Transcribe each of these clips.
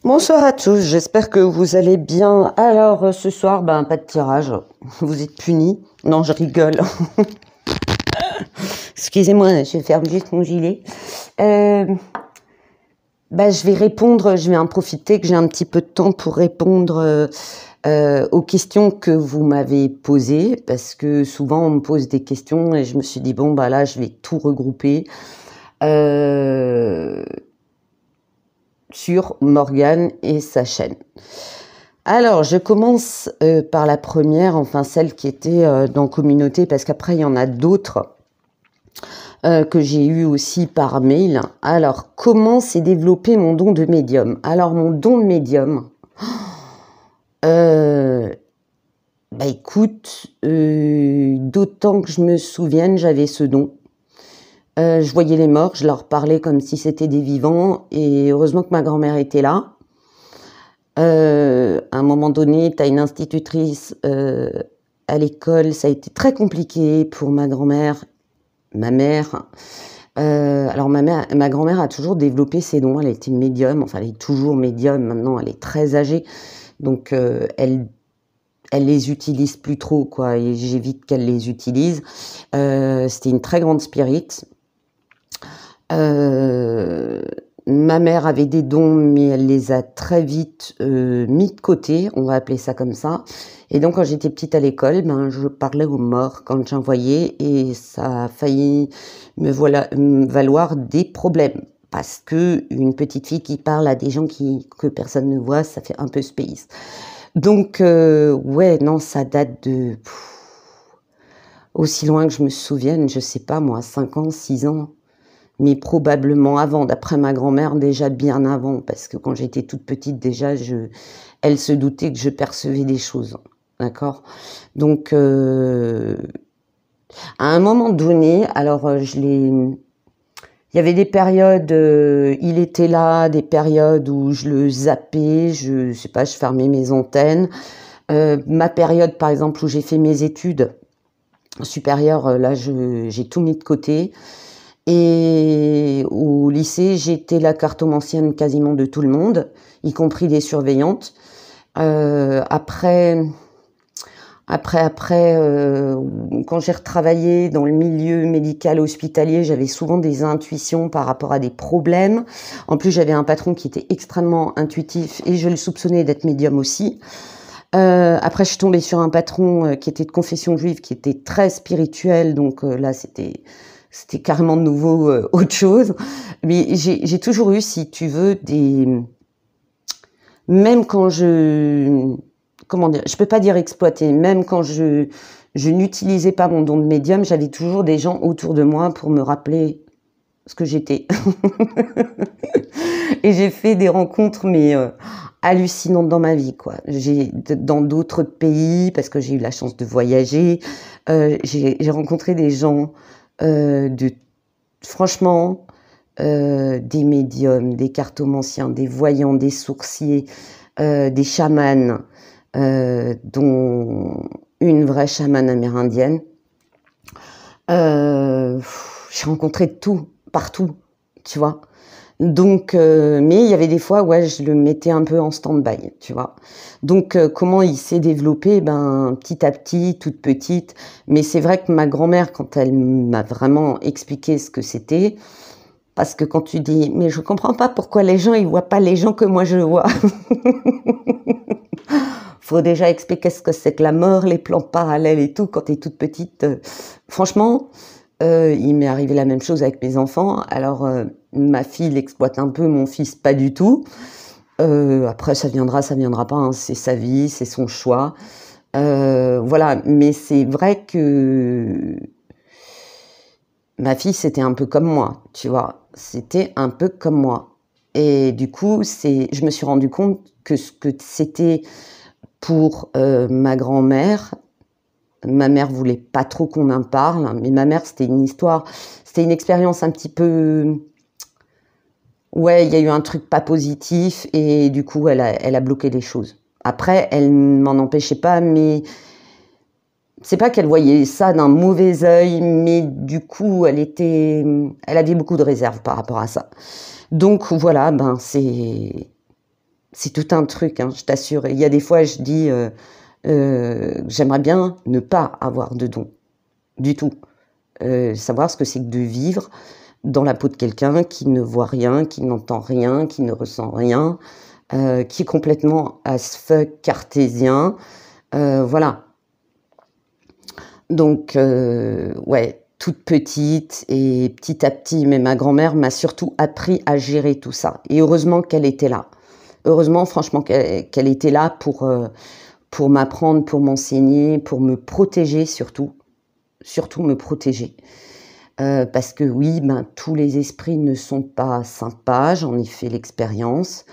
Bonsoir à tous, j'espère que vous allez bien. Alors ce soir, pas de tirage, vous êtes punis. Non, je rigole. Excusez-moi, je ferme juste mon gilet. Je vais répondre, je vais en profiter que j'ai un petit peu de temps pour répondre aux questions que vous m'avez posées, parce que souvent on me pose des questions et je me suis dit, bon, là, je vais tout regrouper. Sur Morgane et sa chaîne. Alors, je commence par la première, enfin celle qui était dans communauté, parce qu'après, il y en a d'autres que j'ai eu aussi par mail. Alors, comment s'est développé mon don de médium? Alors, mon don de médium, écoute, d'autant que je me souvienne, j'avais ce don. Je voyais les morts, je leur parlais comme si c'était des vivants, et heureusement que ma grand-mère était là. À un moment donné, tu as une institutrice à l'école, ça a été très compliqué pour ma grand-mère, ma mère. Alors ma grand-mère a toujours développé ses dons, elle était médium, enfin elle est toujours médium, maintenant elle est très âgée, donc elle les utilise plus trop, quoi, et j'évite qu'elle les utilise. C'était une très grande spirit. Ma mère avait des dons, mais elle les a très vite mis de côté, on va appeler ça comme ça. Et donc, quand j'étais petite à l'école, je parlais aux morts quand j'en voyais, et ça a failli me valoir des problèmes. Parce que une petite fille qui parle à des gens que personne ne voit, ça fait un peu space. Donc, ouais, non, ça date de... aussi loin que je me souvienne, je sais pas moi, 5 ans, 6 ans. Mais probablement avant, d'après ma grand-mère, déjà bien avant, parce que quand j'étais toute petite, déjà, elle se doutait que je percevais des choses, d'accord? Donc, à un moment donné, alors il y avait des périodes, il était là, des périodes où je le zappais, je sais pas, je fermais mes antennes. Ma période, par exemple, où j'ai fait mes études supérieures, là, j'ai tout mis de côté. Et au lycée, j'étais la cartomancienne quasiment de tout le monde, y compris des surveillantes. Après, quand j'ai retravaillé dans le milieu médical hospitalier, j'avais souvent des intuitions par rapport à des problèmes. En plus, j'avais un patron qui était extrêmement intuitif et je le soupçonnais d'être médium aussi. Après, je suis tombée sur un patron qui était de confession juive, qui était très spirituel, donc là, c'était carrément de nouveau autre chose. Mais j'ai toujours eu, si tu veux, même quand comment dire, je peux pas dire exploiter, même quand je n'utilisais pas mon don de médium, j'avais toujours des gens autour de moi pour me rappeler ce que j'étais. Et j'ai fait des rencontres, mais hallucinantes dans ma vie, quoi. Dans d'autres pays, parce que j'ai eu la chance de voyager, j'ai rencontré des gens franchement, des médiums, des cartomanciens, des voyants, des sourciers, des chamans, dont une vraie chamane amérindienne. J'ai rencontré tout, partout, tu vois. Donc, mais il y avait des fois, ouais, je le mettais un peu en stand-by, tu vois. Donc, comment il s'est développé? Petit à petit, toute petite. Mais c'est vrai que ma grand-mère, quand elle m'a vraiment expliqué ce que c'était, parce que quand tu dis, mais je comprends pas pourquoi les gens, ils voient pas les gens que moi je vois. Faut déjà expliquer ce que c'est que la mort, les plans parallèles et tout, quand t'es toute petite. Franchement, il m'est arrivé la même chose avec mes enfants. Alors, ma fille l'exploite un peu, mon fils pas du tout. Après, ça viendra pas, hein. C'est sa vie, c'est son choix. Voilà, mais c'est vrai que ma fille, c'était un peu comme moi, tu vois. C'était un peu comme moi. Et du coup, je me suis rendu compte que ce que c'était pour ma grand-mère. Ma mère voulait pas trop qu'on en parle, mais ma mère, c'était une histoire, c'était une expérience un petit peu... Ouais, il y a eu un truc pas positif et du coup, elle a bloqué les choses. Après, elle m'en empêchait pas, mais c'est pas qu'elle voyait ça d'un mauvais œil, mais du coup, elle avait beaucoup de réserves par rapport à ça. Donc voilà, C'est tout un truc, hein, je t'assure. Il y a des fois, je dis, j'aimerais bien ne pas avoir de don, du tout. Savoir ce que c'est que de vivre dans la peau de quelqu'un qui ne voit rien, qui n'entend rien, qui ne ressent rien, qui est complètement as fuck cartésien. Voilà. Donc, ouais, toute petite et petit à petit, mais ma grand-mère m'a surtout appris à gérer tout ça. Et heureusement qu'elle était là. Heureusement, franchement, qu'elle était là pour m'apprendre, pour m'enseigner, pour me protéger surtout. Surtout me protéger. Parce que oui, ben, tous les esprits ne sont pas sympas, j'en ai fait l'expérience.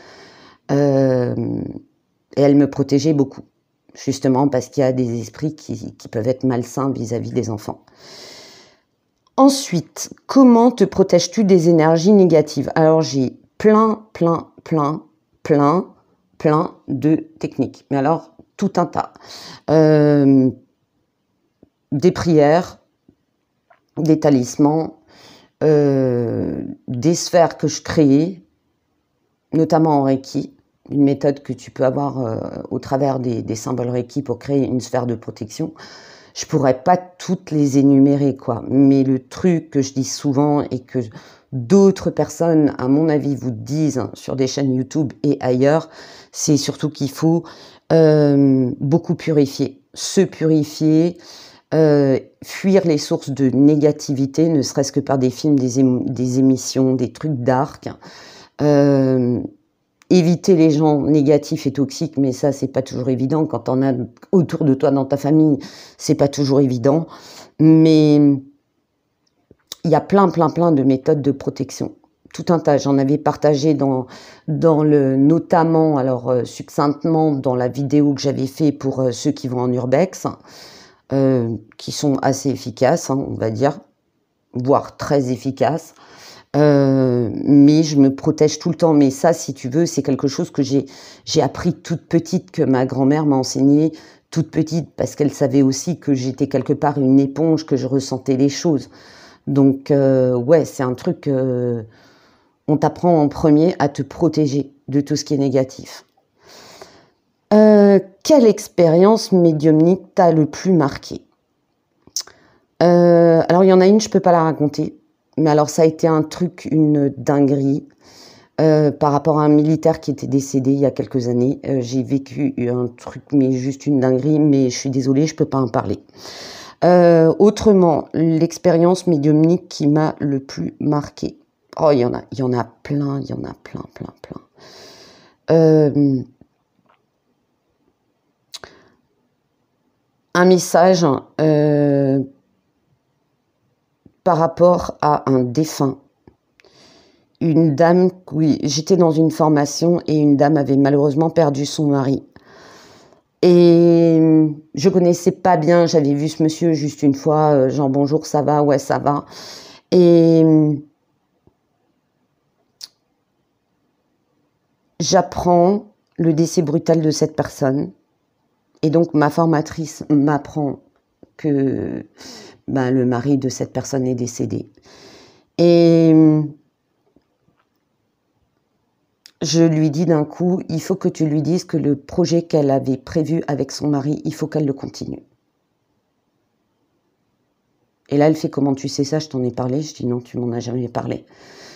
Et elle me protégeait beaucoup. Justement parce qu'il y a des esprits qui peuvent être malsains vis-à-vis des enfants. Ensuite, comment te protèges-tu des énergies négatives? Alors j'ai plein de techniques. Mais alors, tout un tas. Des prières, des talismans, des sphères que je crée, notamment en Reiki, une méthode que tu peux avoir au travers des symboles Reiki pour créer une sphère de protection. Je pourrais pas toutes les énumérer, quoi. Mais le truc que je dis souvent et que d'autres personnes, à mon avis, vous disent sur des chaînes YouTube et ailleurs, c'est surtout qu'il faut beaucoup purifier, se purifier, fuir les sources de négativité, ne serait-ce que par des films, des émissions, des trucs dark. Éviter les gens négatifs et toxiques, mais ça, c'est pas toujours évident. Quand on a autour de toi, dans ta famille, c'est pas toujours évident. Mais il y a plein de méthodes de protection. Tout un tas. J'en avais partagé notamment, alors succinctement, dans la vidéo que j'avais fait pour ceux qui vont en urbex, qui sont assez efficaces, hein, on va dire, voire très efficaces. Mais je me protège tout le temps. Mais ça, si tu veux, c'est quelque chose que j'ai appris toute petite, que ma grand-mère m'a enseigné toute petite, parce qu'elle savait aussi que j'étais quelque part une éponge, que je ressentais les choses. Donc, ouais, c'est un truc, on t'apprend en premier à te protéger de tout ce qui est négatif. Quelle expérience médiumnique t'a le plus marqué? Alors, il y en a une, je peux pas la raconter. Mais alors, ça a été un truc, une dinguerie. Par rapport à un militaire qui était décédé il y a quelques années. J'ai vécu un truc, mais juste une dinguerie, mais je suis désolée, je peux pas en parler. Autrement, l'expérience médiumnique qui m'a le plus marqué. Oh, il y en a plein. Un message par rapport à un défunt. Une dame, oui, j'étais dans une formation et une dame avait malheureusement perdu son mari. Et je connaissais pas bien, j'avais vu ce monsieur juste une fois, genre bonjour, ça va, ouais, ça va. Et j'apprends le décès brutal de cette personne. Et donc ma formatrice m'apprend que ben, le mari de cette personne est décédé. Et je lui dis d'un coup, il faut que tu lui dises que le projet qu'elle avait prévu avec son mari, il faut qu'elle le continue. Et là, elle fait, comment tu sais ça? Je t'en ai parlé. Je dis, non, tu m'en as jamais parlé.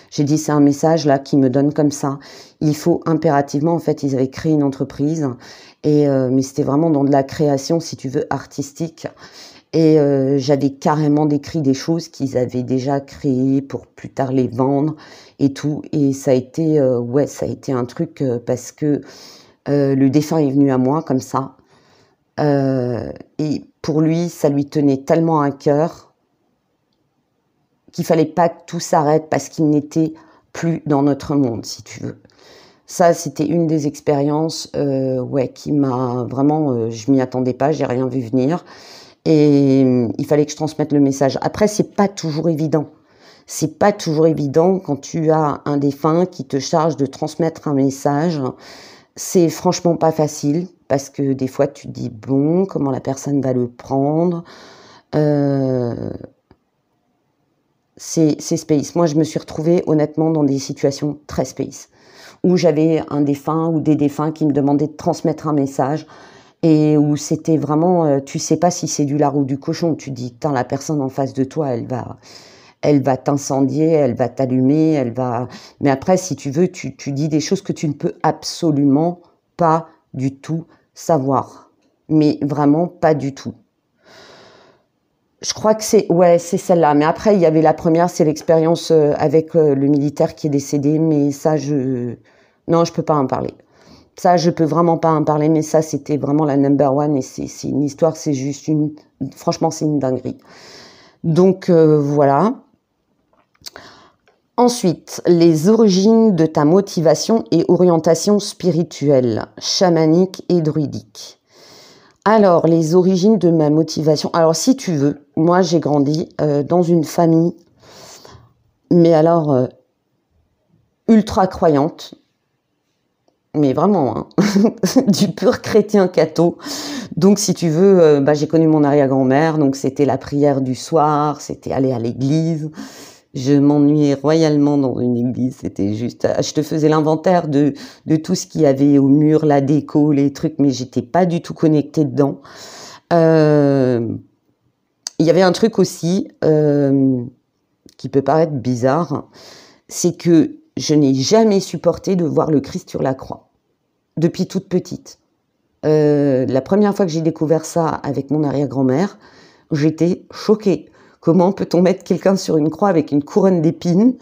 J'ai dit, c'est un message là qui me donne comme ça. Il faut impérativement, en fait, ils avaient créé une entreprise, mais c'était vraiment dans de la création, si tu veux, artistique. Et j'avais carrément décrit des choses qu'ils avaient déjà créées pour plus tard les vendre et tout. Et ça a été, ouais, ça a été un truc parce que le défunt est venu à moi comme ça. Et pour lui, ça lui tenait tellement à cœur qu'il fallait pas que tout s'arrête parce qu'il n'était plus dans notre monde, si tu veux. Ça, c'était une des expériences, ouais, qui m'a vraiment, je m'y attendais pas, j'ai rien vu venir. Et il fallait que je transmette le message. Après, c'est pas toujours évident. C'est pas toujours évident quand tu as un défunt qui te charge de transmettre un message. C'est franchement pas facile parce que des fois tu te dis bon, comment la personne va le prendre. C'est space. Moi, je me suis retrouvée honnêtement dans des situations très space où j'avais un défunt ou des défunts qui me demandaient de transmettre un message, et où c'était vraiment, tu sais pas si c'est du lard ou du cochon, tu dis, putain, la personne en face de toi, elle va t'incendier, elle va t'allumer, elle va... Mais après, si tu veux, tu dis des choses que tu ne peux absolument pas du tout savoir. Mais vraiment pas du tout. Je crois que c'est celle-là. Mais après, il y avait la première, c'est l'expérience avec le militaire qui est décédé. Mais ça, non, je peux pas en parler. Ça, je peux vraiment pas en parler. Mais ça, c'était vraiment la number one. Et c'est une histoire, c'est juste une... Franchement, c'est une dinguerie. Donc, voilà. Ensuite, les origines de ta motivation et orientation spirituelle, chamanique et druidique. Alors, les origines de ma motivation. Alors, si tu veux, moi, j'ai grandi dans une famille, mais alors, ultra croyante, mais vraiment, hein, du pur chrétien catho. Donc, si tu veux, j'ai connu mon arrière-grand-mère, donc c'était la prière du soir, c'était aller à l'église. Je m'ennuyais royalement dans une église, c'était juste... Je te faisais l'inventaire de tout ce qu'il y avait au mur, la déco, les trucs, mais j'étais pas du tout connectée dedans. Il y avait un truc aussi qui peut paraître bizarre, c'est que je n'ai jamais supporté de voir le Christ sur la croix, depuis toute petite. La première fois que j'ai découvert ça avec mon arrière-grand-mère, j'étais choquée. Comment peut-on mettre quelqu'un sur une croix avec une couronne d'épines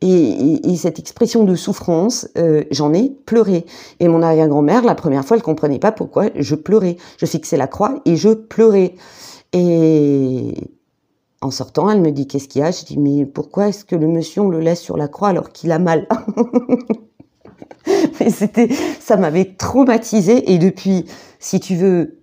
et cette expression de souffrance, j'en ai pleuré. Et mon arrière-grand-mère, la première fois, elle comprenait pas pourquoi je pleurais. Je fixais la croix et je pleurais. Et en sortant, elle me dit, qu'est-ce qu'il y a? Je dis, mais pourquoi est-ce que le monsieur, on le laisse sur la croix alors qu'il a mal? Mais ça m'avait traumatisée. Et depuis, si tu veux,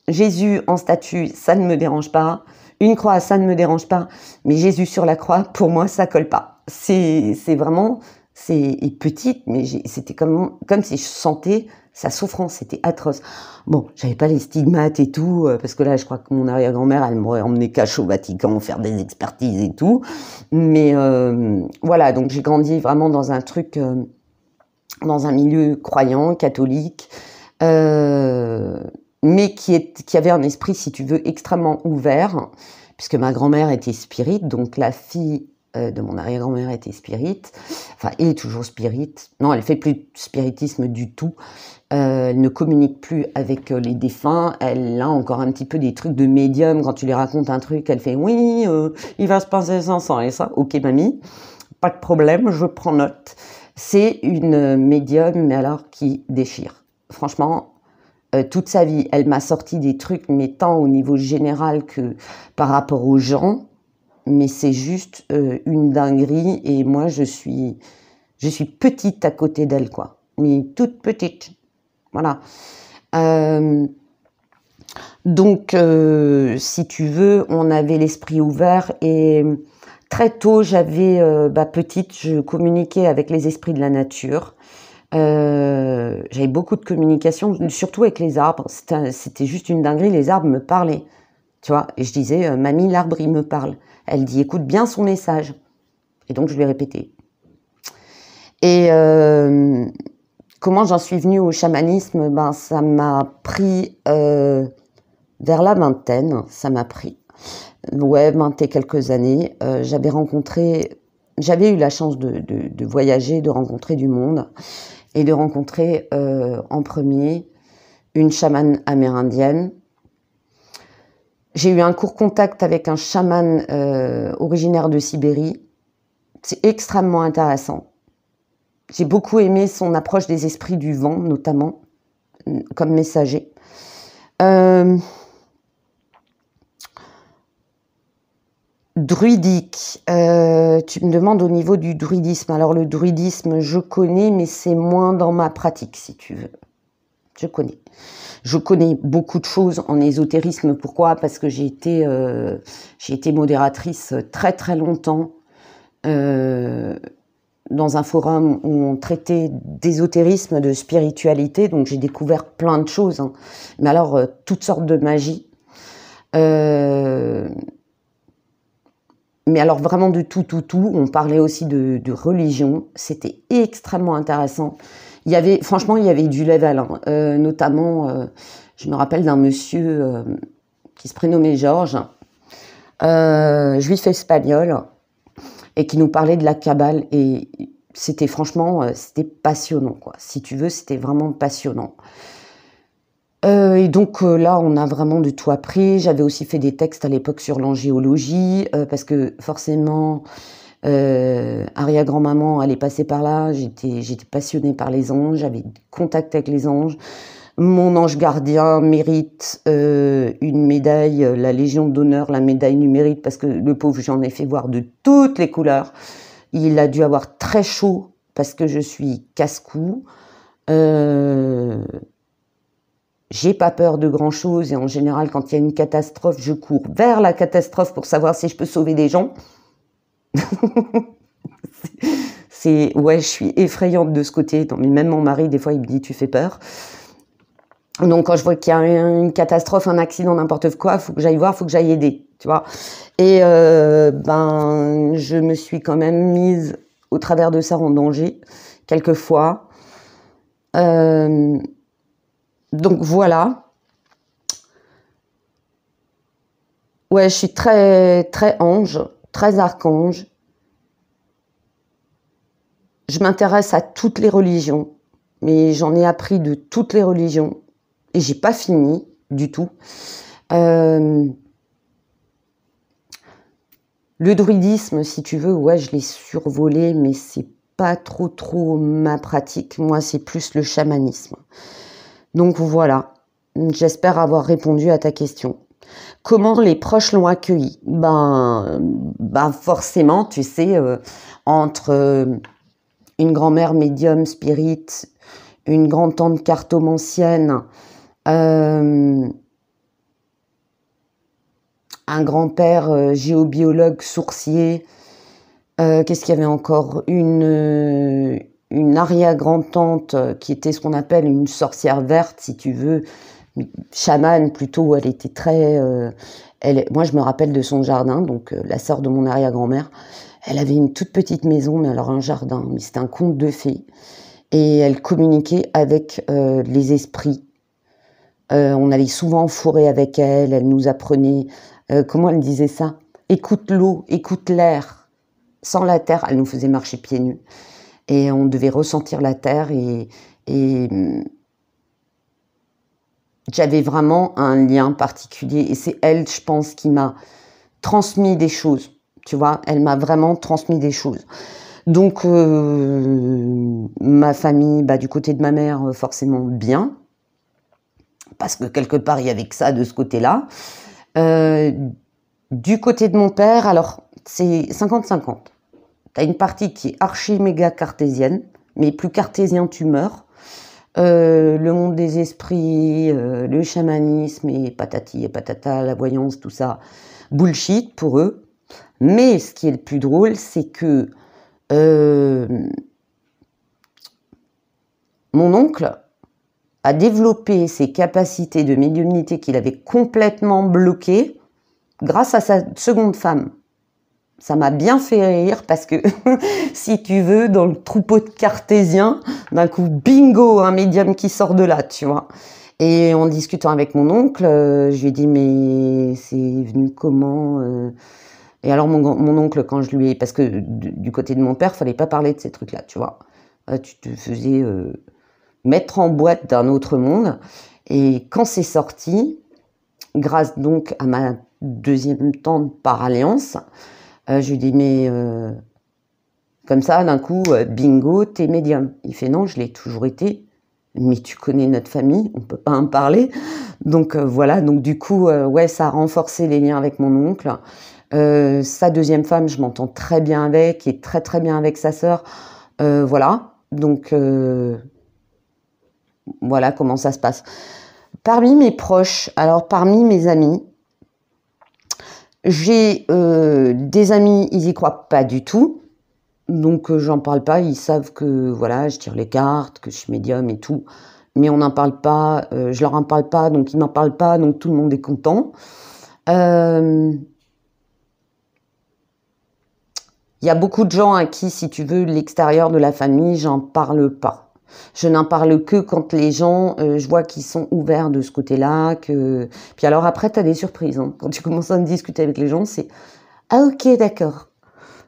Jésus en statue, ça ne me dérange pas. Une croix, ça ne me dérange pas, mais Jésus sur la croix, pour moi, ça colle pas. C'est vraiment, c'est petite, mais c'était comme si je sentais sa souffrance, c'était atroce. Bon, j'avais pas les stigmates et tout, parce que là, je crois que mon arrière-grand-mère, elle m'aurait emmené cache au Vatican, faire des expertises et tout. Mais voilà, donc j'ai grandi vraiment dans un truc, dans un milieu croyant, catholique, mais qui avait un esprit, si tu veux, extrêmement ouvert, puisque ma grand-mère était spirite, donc la fille de mon arrière-grand-mère était spirite, enfin, est toujours spirite. Non, elle fait plus de spiritisme du tout. Elle ne communique plus avec les défunts. Elle a encore un petit peu des trucs de médium. Quand tu lui racontes un truc, elle fait « Oui, il va se passer ça et ça. » Ok, mamie, pas de problème, je prends note. C'est une médium, mais alors qui déchire. Franchement, toute sa vie, elle m'a sorti des trucs, mais tant au niveau général que par rapport aux gens, mais c'est juste une dinguerie, et moi je suis petite à côté d'elle, quoi, mais toute petite, voilà. Donc, si tu veux, on avait l'esprit ouvert, et très tôt, j'avais, petite, je communiquais avec les esprits de la nature. J'avais beaucoup de communication, surtout avec les arbres. C'était juste une dinguerie, les arbres me parlaient, tu vois. Et je disais, mamie, l'arbre, il me parle. Elle dit, écoute bien son message. Et donc, je lui ai répété. Et comment j'en suis venue au chamanisme? Ça m'a pris vers la vingtaine, ça m'a pris. Ouais, 20 et quelques années. J'avais eu la chance de voyager, de rencontrer du monde. Et de rencontrer en premier une chamane amérindienne. J'ai eu un court contact avec un chaman originaire de Sibérie. C'est extrêmement intéressant. J'ai beaucoup aimé son approche des esprits du vent, notamment, comme messager. Druidique, tu me demandes au niveau du druidisme. Alors le druidisme, je connais, mais c'est moins dans ma pratique, si tu veux. Je connais beaucoup de choses en ésotérisme. Pourquoi? Parce que j'ai été modératrice très très longtemps dans un forum où on traitait d'ésotérisme, de spiritualité. Donc j'ai découvert plein de choses, hein. Mais alors toutes sortes de magie. mais alors vraiment de tout, tout, tout. On parlait aussi de religion. C'était extrêmement intéressant. Franchement, il y avait du level, hein. Notamment, je me rappelle d'un monsieur qui se prénommait Georges, juif espagnol, et qui nous parlait de la Kabbale. Et c'était franchement, c'était passionnant, quoi. Si tu veux, c'était vraiment passionnant. Et donc là, on a vraiment de tout appris. J'avais aussi fait des textes à l'époque sur l'angéologie, parce que forcément, arrière-grand-maman, elle est passée par là. J'étais passionnée par les anges, j'avais contact avec les anges. Mon ange gardien mérite une médaille, la Légion d'honneur, la médaille du mérite, parce que le pauvre, j'en ai fait voir de toutes les couleurs. Il a dû avoir très chaud, parce que je suis casse-cou. J'ai pas peur de grand chose, et en général, quand il y a une catastrophe, je cours vers la catastrophe pour savoir si je peux sauver des gens. Ouais, je suis effrayante de ce côté. Mais même mon mari, des fois, il me dit, tu fais peur. Donc, quand je vois qu'il y a une catastrophe, un accident, n'importe quoi, faut que j'aille voir, faut que j'aille aider, tu vois. Et je me suis quand même mise au travers de ça en danger, quelquefois. Donc voilà. Ouais, je suis très, très ange, très archange. Je m'intéresse à toutes les religions, mais j'en ai appris de toutes les religions. Et j'ai pas fini du tout. Le druidisme, si tu veux, ouais, je l'ai survolé, mais c'est pas trop ma pratique. Moi, c'est plus le chamanisme. Donc voilà, j'espère avoir répondu à ta question. Comment les proches l'ont accueilli? Ben forcément, tu sais, entre une grand-mère médium spirit, une grande-tante cartomancienne, un grand-père géobiologue sourcier, qu'est-ce qu'il y avait encore? Une arrière-grand-tante qui était ce qu'on appelle une sorcière verte, si tu veux, chamane plutôt. Elle était très... moi, je me rappelle de son jardin, donc la sœur de mon arrière-grand-mère. Elle avait une toute petite maison, mais alors un jardin, mais c'était un conte de fées. Et elle communiquait avec les esprits. On allait souvent en forêt avec elle, elle nous apprenait... comment elle disait ça? Écoute l'eau, écoute l'air. Sans la terre, elle nous faisait marcher pieds nus. Et on devait ressentir la terre et j'avais vraiment un lien particulier. Et c'est elle, je pense, qui m'a transmis des choses. Tu vois, elle m'a vraiment transmis des choses. Donc, ma famille, du côté de ma mère, forcément bien. Parce que quelque part, il y avait que ça de ce côté-là. Du côté de mon père, alors, c'est 50-50. T'as une partie qui est archi méga cartésienne, mais plus cartésien, tu meurs. Le monde des esprits, le chamanisme et patati et patata, la voyance, tout ça, bullshit pour eux. Mais ce qui est le plus drôle, c'est que mon oncle a développé ses capacités de médiumnité qu'il avait complètement bloquées grâce à sa seconde femme. Ça m'a bien fait rire parce que, si tu veux, dans le troupeau de cartésiens, d'un coup, bingo, un médium qui sort de là, tu vois. Et en discutant avec mon oncle, je lui ai dit, mais c'est venu comment Et alors, mon oncle, quand je lui ai... Parce que du côté de mon père, fallait pas parler de ces trucs-là, tu vois. Tu te faisais mettre en boîte d'un autre monde. Et quand c'est sorti, grâce donc à ma deuxième tante par alliance, je lui dis, mais comme ça, d'un coup, bingo, t'es médium. Il fait, non, je l'ai toujours été, mais tu connais notre famille, on peut pas en parler. Donc voilà, donc du coup, ouais, ça a renforcé les liens avec mon oncle. Sa deuxième femme, je m'entends très bien avec, et très très bien avec sa sœur. Voilà, donc voilà comment ça se passe. Parmi mes proches, alors parmi mes amis, j'ai des amis, ils y croient pas du tout. Donc j'en parle pas, ils savent que voilà, je tire les cartes, que je suis médium et tout. Mais on n'en parle pas, je leur en parle pas, donc ils m'en parlent pas, donc tout le monde est content. Il y a beaucoup de gens à qui, si tu veux, l'extérieur de la famille, j'en parle pas. Je n'en parle que quand les gens, je vois qu'ils sont ouverts de ce côté-là. Puis alors après, tu as des surprises. Hein. Quand tu commences à discuter avec les gens, c'est « Ah ok, d'accord ».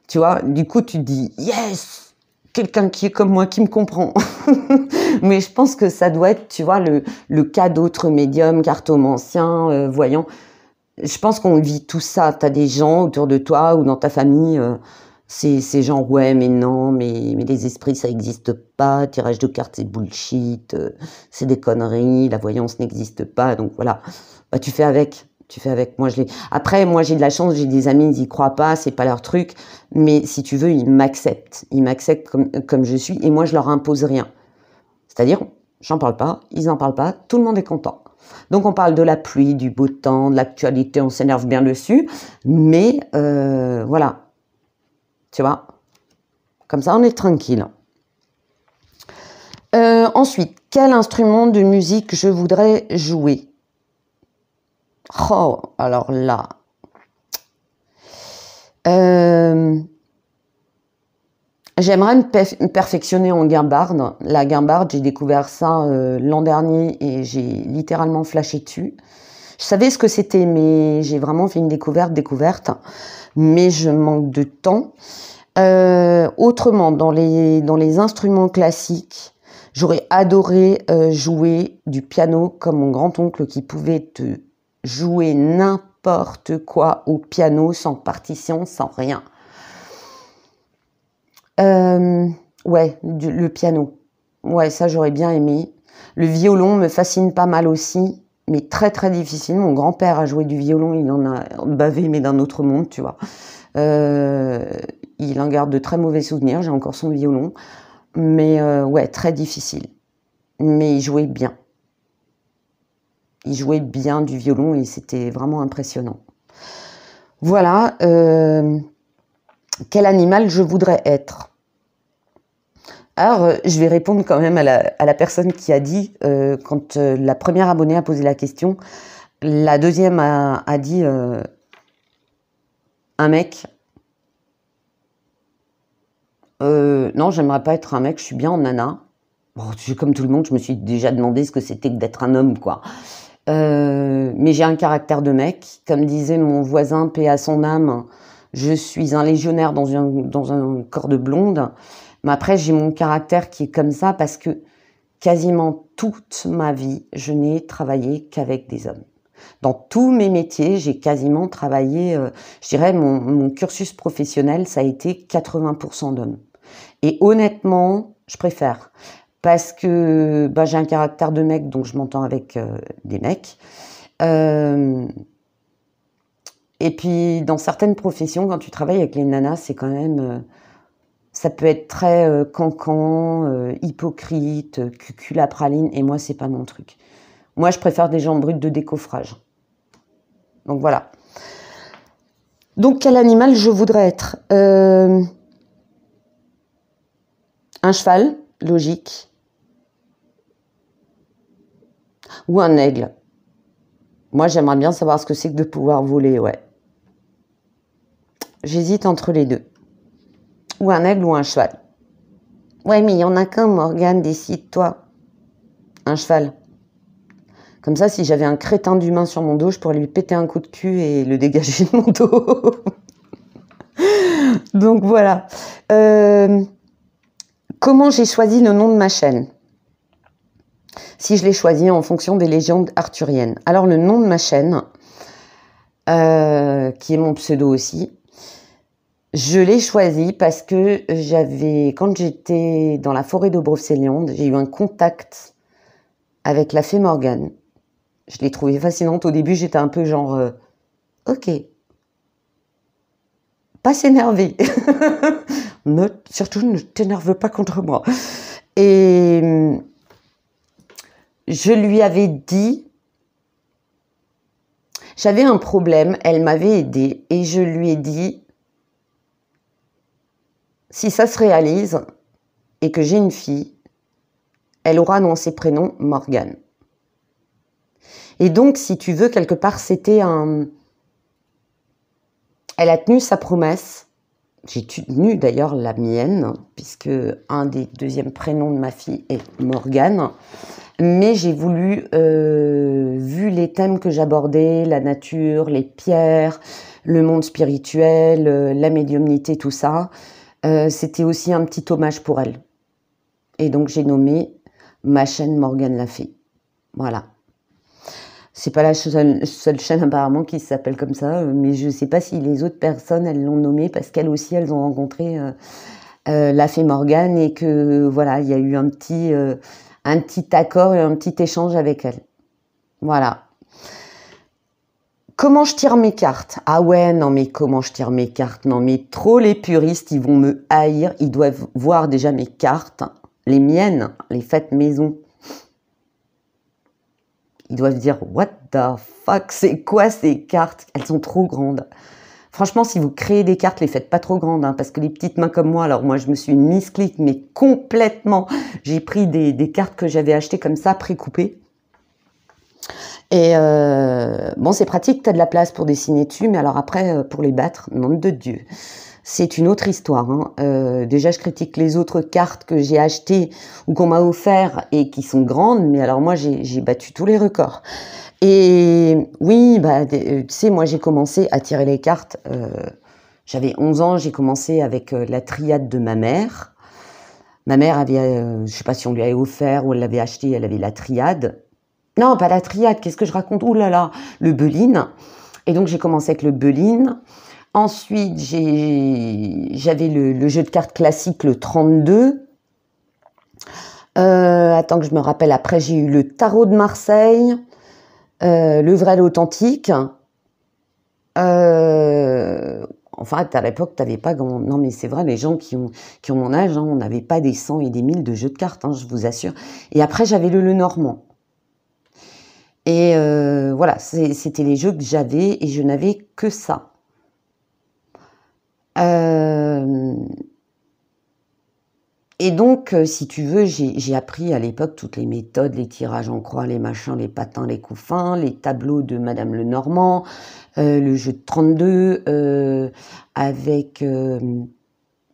Tu vois, du coup, tu te dis « Yes !» Quelqu'un qui est comme moi, qui me comprend. Mais je pense que ça doit être, tu vois, le cas d'autres médiums, cartomanciens, voyants. Je pense qu'on vit tout ça. Tu as des gens autour de toi ou dans ta famille, c'est genre, ouais, mais non, mais les esprits, ça n'existe pas. Tirage de cartes, c'est bullshit. C'est des conneries. La voyance n'existe pas. Donc voilà, bah, tu fais avec. Tu fais avec. Après, moi, j'ai de la chance, j'ai des amis, ils y croient pas, c'est pas leur truc. Mais si tu veux, ils m'acceptent. Ils m'acceptent comme je suis. Et moi, je leur impose rien. C'est-à-dire, j'en parle pas, ils en parlent pas, tout le monde est content. Donc, on parle de la pluie, du beau temps, de l'actualité, on s'énerve bien dessus. Mais, voilà. Tu vois, comme ça, on est tranquille. Ensuite, quel instrument de musique je voudrais jouer? Oh, alors là. J'aimerais me perfectionner en guimbarde. La guimbarde, j'ai découvert ça l'an dernier et j'ai littéralement flashé dessus. Je savais ce que c'était, mais j'ai vraiment fait une découverte. Mais je manque de temps. Autrement, dans les instruments classiques, j'aurais adoré jouer du piano comme mon grand-oncle qui pouvait te jouer n'importe quoi au piano, sans partition, sans rien. Ouais, le piano. Ouais, ça j'aurais bien aimé. Le violon me fascine pas mal aussi, mais très très difficile. Mon grand-père a joué du violon, il en a bavé, mais d'un autre monde, tu vois. Il en garde de très mauvais souvenirs, j'ai encore son violon. Mais ouais, très difficile. Mais il jouait bien. Il jouait bien du violon et c'était vraiment impressionnant. Voilà. Quel animal je voudrais être? Alors, je vais répondre quand même à la personne qui a dit, quand la première abonnée a posé la question, la deuxième a dit un mec. Non, j'aimerais pas être un mec, je suis bien en nana. Bon, comme tout le monde, je me suis déjà demandé ce que c'était que d'être un homme, quoi. Mais j'ai un caractère de mec. Comme disait mon voisin, paix à son âme, je suis un légionnaire dans un corps de blonde. Mais après, j'ai mon caractère qui est comme ça parce que quasiment toute ma vie, je n'ai travaillé qu'avec des hommes. Dans tous mes métiers, j'ai quasiment travaillé, je dirais, mon cursus professionnel, ça a été 80% d'hommes. Et honnêtement, je préfère. Parce que bah, j'ai un caractère de mec, donc je m'entends avec des mecs. Et puis, dans certaines professions, quand tu travailles avec les nanas, c'est quand même... ça peut être très cancan, hypocrite, cucul à praline, et moi, c'est pas mon truc. Moi, je préfère des gens bruts de décoffrage. Donc, voilà. Donc, quel animal je voudrais être? Un cheval, logique. Ou un aigle. Moi, j'aimerais bien savoir ce que c'est que de pouvoir voler, ouais. J'hésite entre les deux. Ou un aigle ou un cheval. Ouais, mais il y en a qu'un, Morgane, décide-toi. Un cheval. Comme ça, si j'avais un crétin d'humain sur mon dos, je pourrais lui péter un coup de cul et le dégager de mon dos. Donc voilà. Comment j'ai choisi le nom de ma chaîne? Si je l'ai choisi en fonction des légendes arthuriennes. Alors le nom de ma chaîne, qui est mon pseudo aussi, je l'ai choisi parce que quand j'étais dans la forêt de Brocéliande, j'ai eu un contact avec la fée Morgane. Je l'ai trouvée fascinante. Au début, j'étais un peu genre, ok, pas s'énerver. Surtout, ne t'énerve pas contre moi. Et je lui avais dit, j'avais un problème, elle m'avait aidée, et je lui ai dit, si ça se réalise et que j'ai une fille, elle aura dans ses prénoms Morgane. Et donc, si tu veux, quelque part, c'était un... Elle a tenu sa promesse j'ai tenu d'ailleurs la mienne, puisque un des deuxièmes prénoms de ma fille est Morgane. Mais j'ai voulu, vu les thèmes que j'abordais, la nature, les pierres, le monde spirituel, la médiumnité, tout ça, c'était aussi un petit hommage pour elle. Et donc j'ai nommé ma chaîne Morgane la Fée. Voilà. C'est pas la seule chaîne apparemment qui s'appelle comme ça, mais je sais pas si les autres personnes elles l'ont nommée parce qu'elles aussi elles ont rencontré la Fée Morgane et que voilà il y a eu un petit accord et un petit échange avec elle. Voilà. Comment je tire mes cartes? Ah ouais, non mais comment je tire mes cartes? Non mais trop les puristes, ils vont me haïr, ils doivent voir déjà mes cartes, les miennes, les faites maison. Ils doivent dire « What the fuck? C'est quoi ces cartes? Elles sont trop grandes. » Franchement, si vous créez des cartes, les faites pas trop grandes, hein, parce que les petites mains comme moi, alors moi je me suis misclic, mais complètement. J'ai pris des cartes que j'avais achetées comme ça, précoupées. Et bon, c'est pratique, tu as de la place pour dessiner dessus, mais alors après, pour les battre, nom de Dieu. C'est une autre histoire. Hein. Déjà, je critique les autres cartes que j'ai achetées ou qu'on m'a offert et qui sont grandes, mais alors moi, j'ai battu tous les records. Et oui, bah, tu sais, moi, j'ai commencé à tirer les cartes. J'avais 11 ans, j'ai commencé avec la triade de ma mère. Ma mère avait, je sais pas si on lui avait offert ou elle l'avait acheté, elle avait la triade. Non, pas la triade, qu'est-ce que je raconte? Ouh là là, le Béline. Et donc, j'ai commencé avec le Béline. Ensuite, j'avais le jeu de cartes classique, le 32. Attends que je me rappelle, après j'ai eu le tarot de Marseille, le vrai, l'authentique. Enfin, à l'époque, t'avais pas grand... Non, mais c'est vrai, les gens qui ont mon âge, hein, on n'avait pas des 100 et des 1000 de jeux de cartes, hein, je vous assure. Et après, j'avais le Lenormand. Et voilà, c'était les jeux que j'avais et je n'avais que ça. Et donc, si tu veux, j'ai appris à l'époque toutes les méthodes, les tirages en croix, les machins, les patins, les couffins, les tableaux de Madame Lenormand, le jeu de 32, avec...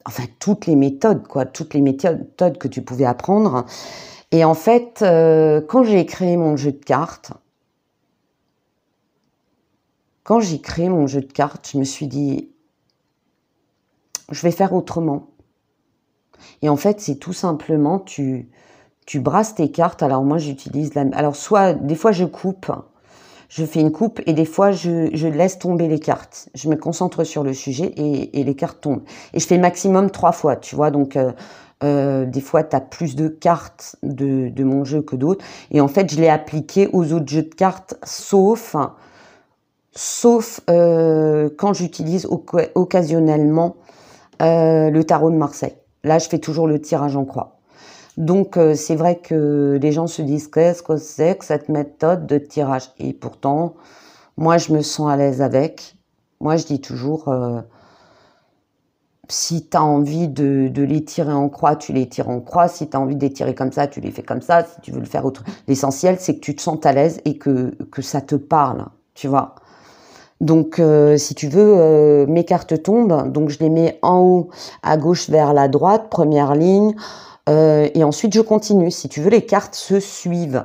enfin, toutes les méthodes, quoi, toutes les méthodes que tu pouvais apprendre. Et en fait, quand j'ai créé mon jeu de cartes, je me suis dit, je vais faire autrement. Et en fait, c'est tout simplement, tu brasses tes cartes. Alors moi, j'utilise la... Alors soit, des fois, je coupe, je fais une coupe et des fois, je laisse tomber les cartes. Je me concentre sur le sujet et les cartes tombent. Et je fais maximum 3 fois, tu vois. Donc, des fois, tu as plus de cartes de mon jeu que d'autres. Et en fait, je l'ai appliqué aux autres jeux de cartes, sauf quand j'utilise occasionnellement le tarot de Marseille. Là, je fais toujours le tirage en croix. Donc, c'est vrai que les gens se disent qu'est-ce que c'est que cette méthode de tirage? Et pourtant, moi, je me sens à l'aise avec. Moi, je dis toujours, si tu as envie de les tirer en croix, tu les tires en croix. Si tu as envie de les tirer comme ça, tu les fais comme ça. Si tu veux le faire autre... L'essentiel, c'est que tu te sentes à l'aise et que ça te parle, tu vois. Donc, si tu veux, mes cartes tombent. Donc, je les mets en haut, à gauche vers la droite, première ligne. Et ensuite, je continue. Si tu veux, les cartes se suivent.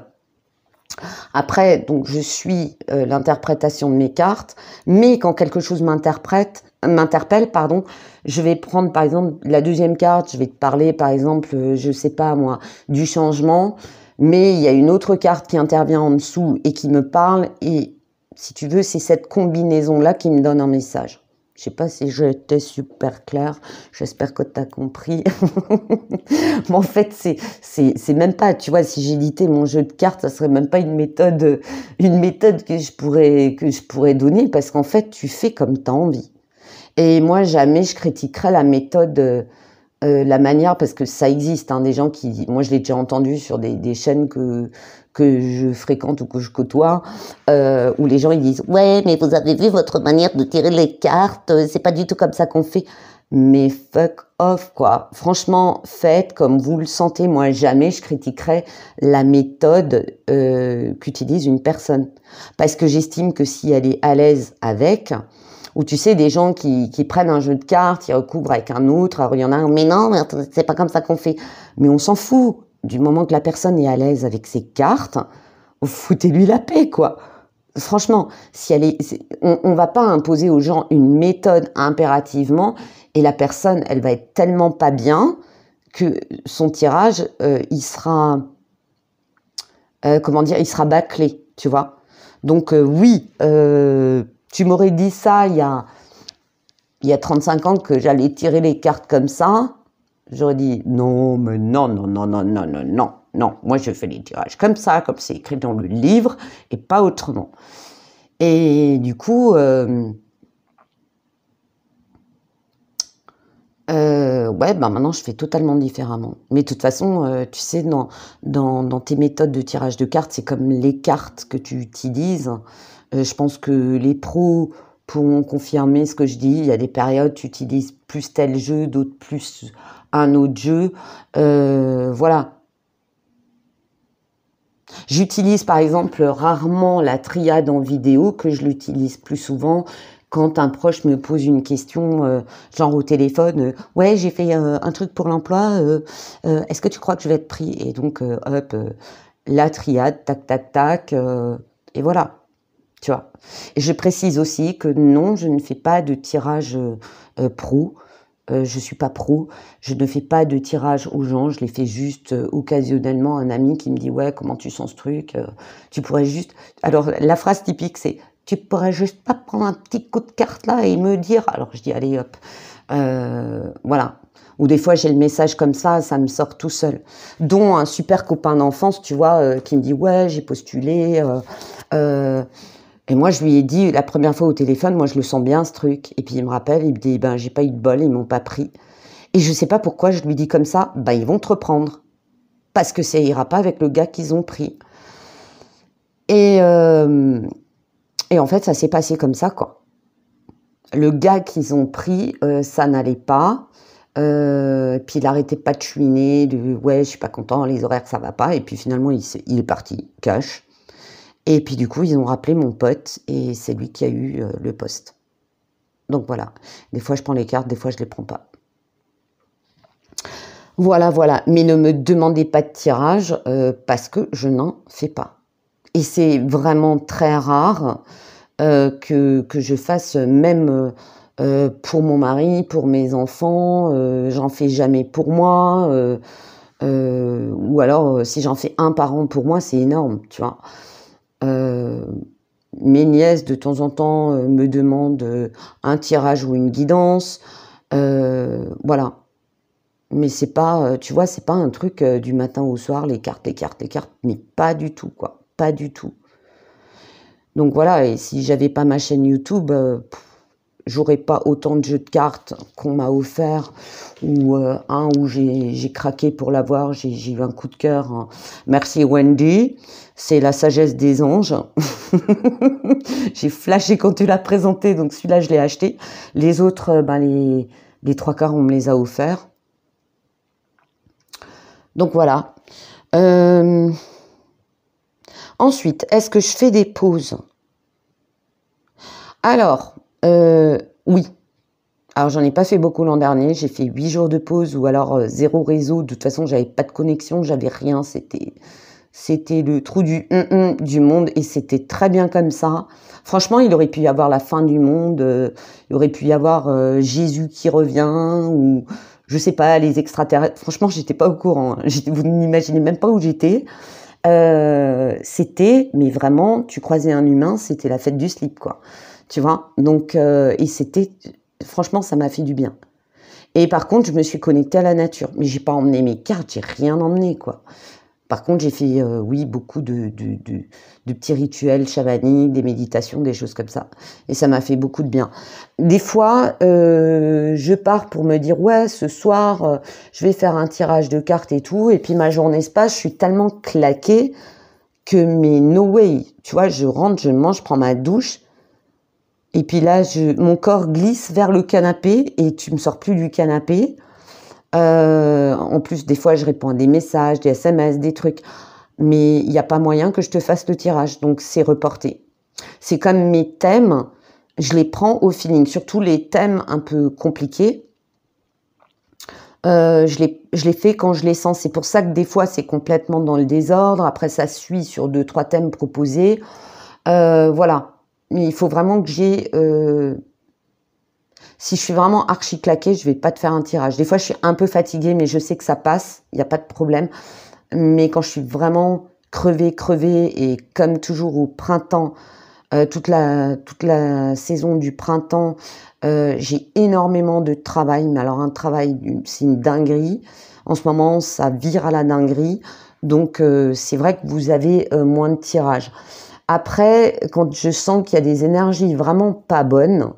Après, donc, je suis l'interprétation de mes cartes. Mais quand quelque chose m'interpelle, pardon, je vais prendre, par exemple, la deuxième carte. Je vais te parler, par exemple, je sais pas moi, du changement. Mais il y a une autre carte qui intervient en dessous et qui me parle et si tu veux, c'est cette combinaison-là qui me donne un message. Je sais pas si j'étais super claire. J'espère que tu as compris. Mais en fait, c'est même pas, tu vois, si j'éditais mon jeu de cartes, ça serait même pas une méthode que je pourrais donner parce qu'en fait, tu fais comme tu as envie. Et moi, jamais je critiquerais la méthode, la manière, parce que ça existe, hein, des gens qui... Moi, je l'ai déjà entendu sur des chaînes que je fréquente ou que je côtoie, où les gens ils disent « Ouais, mais vous avez vu votre manière de tirer les cartes, c'est pas du tout comme ça qu'on fait. » Mais fuck off, quoi. Franchement, faites comme vous le sentez. Moi, jamais je critiquerai la méthode qu'utilise une personne. Parce que j'estime que si elle est à l'aise avec, Ou tu sais, des gens qui prennent un jeu de cartes, ils recouvrent avec un autre, alors il y en a un, mais non, mais c'est pas comme ça qu'on fait. Mais on s'en fout. Du moment que la personne est à l'aise avec ses cartes, foutez-lui la paix, quoi. Franchement, si on va pas imposer aux gens une méthode impérativement, et la personne, elle va être tellement pas bien que son tirage, il sera, comment dire, il sera bâclé, tu vois. Donc oui, tu m'aurais dit ça il y a 35 ans que j'allais tirer les cartes comme ça, j'aurais dit non, mais non, non, non, non, non, non, non, non. Moi, je fais les tirages comme ça, comme c'est écrit dans le livre, et pas autrement. Et du coup, ouais, ben maintenant je fais totalement différemment. Mais de toute façon, tu sais, dans tes méthodes de tirage de cartes, c'est comme les cartes que tu utilises. Je pense que les pros pourront confirmer ce que je dis. Il y a des périodes, tu utilises plus tel jeu, d'autres plus un autre jeu. Voilà. J'utilise par exemple rarement la triade en vidéo, que je l'utilise plus souvent quand un proche me pose une question, genre au téléphone, ouais, j'ai fait un truc pour l'emploi, est-ce que tu crois que je vais être pris? Et donc, hop, la triade, tac, tac, tac, et voilà, tu vois. Et je précise aussi que non, je ne fais pas de tirage pro. Je suis pas pro, je ne fais pas de tirage aux gens, je les fais juste occasionnellement. Un ami qui me dit ouais, comment tu sens ce truc, tu pourrais juste. Alors la phrase typique c'est tu pourrais juste pas prendre un petit coup de carte là et me dire. Alors je dis allez hop, voilà. Ou des fois j'ai le message comme ça me sort tout seul. Dont un super copain d'enfance, tu vois, qui me dit ouais j'ai postulé. Et moi, je lui ai dit, la première fois au téléphone, moi, je le sens bien, ce truc. Et puis, il me rappelle, il me dit, ben, j'ai pas eu de bol, ils m'ont pas pris. Et je sais pas pourquoi je lui dis comme ça, ben, ils vont te reprendre. Parce que ça ira pas avec le gars qu'ils ont pris. Et en fait, ça s'est passé comme ça, quoi. Le gars qu'ils ont pris, ça n'allait pas. Puis il arrêtait pas de chouiner, de ouais, je suis pas content, les horaires, ça va pas. Et puis finalement, il est parti, cash. Et puis du coup, ils ont rappelé mon pote et c'est lui qui a eu le poste. Donc voilà. Des fois, je prends les cartes, des fois, je les prends pas. Voilà, voilà. Mais ne me demandez pas de tirage parce que je n'en fais pas. Et c'est vraiment très rare que je fasse même pour mon mari, pour mes enfants. J'en fais jamais pour moi. Ou alors, si j'en fais un par an pour moi, c'est énorme, tu vois. Mes nièces de temps en temps me demandent un tirage ou une guidance, voilà. Mais c'est pas, tu vois, c'est pas un truc du matin au soir, les cartes, les cartes, les cartes, mais pas du tout, quoi, pas du tout. Donc voilà, et si j'avais pas ma chaîne YouTube, j'aurais pas autant de jeux de cartes qu'on m'a offert, ou un où j'ai craqué pour l'avoir, j'ai eu un coup de cœur. Hein. Merci Wendy, c'est la sagesse des anges. J'ai flashé quand tu l'as présenté, donc celui-là je l'ai acheté. Les autres, ben les trois quarts on me les a offerts. Donc voilà. Ensuite, est-ce que je fais des pauses? Alors, oui. Alors, j'en ai pas fait beaucoup l'an dernier. J'ai fait 8 jours de pause ou alors 0 réseau. De toute façon, j'avais pas de connexion, j'avais rien. C'était le trou du monde et c'était très bien comme ça. Franchement, il aurait pu y avoir la fin du monde. Il aurait pu y avoir Jésus qui revient ou je sais pas, les extraterrestres. Franchement, j'étais pas au courant. Vous n'imaginez même pas où j'étais. C'était, mais vraiment, tu croisais un humain, c'était la fête du slip, quoi. Tu vois. Donc, et c'était, franchement, ça m'a fait du bien. Et par contre, je me suis connectée à la nature, mais j'ai pas emmené mes cartes, j'ai rien emmené, quoi. Par contre, j'ai fait, oui, beaucoup de petits rituels chamaniques, des méditations, des choses comme ça. Et ça m'a fait beaucoup de bien. Des fois, je pars pour me dire, ouais, ce soir, je vais faire un tirage de cartes et tout. Et puis ma journée se passe, je suis tellement claquée que, mais no way. Tu vois, je rentre, je mange, je prends ma douche. Et puis là, mon corps glisse vers le canapé et tu me sors plus du canapé. En plus, des fois, je réponds à des messages, des SMS, des trucs. Mais il n'y a pas moyen que je te fasse le tirage. Donc, c'est reporté. C'est comme mes thèmes. je les prends au feeling, surtout les thèmes un peu compliqués. Je les fais quand je les sens. C'est pour ça que des fois, c'est complètement dans le désordre. Après, ça suit sur 2-3 thèmes proposés. Voilà. Mais il faut vraiment que j'ai... si je suis vraiment archi claquée, je vais pas te faire un tirage. Des fois, je suis un peu fatiguée, mais je sais que ça passe. Il n'y a pas de problème. Mais quand je suis vraiment crevée, et comme toujours au printemps, toute la saison du printemps, j'ai énormément de travail, mais alors un travail, c'est une dinguerie. En ce moment, ça vire à la dinguerie, donc c'est vrai que vous avez moins de tirages. Après, quand je sens qu'il y a des énergies vraiment pas bonnes,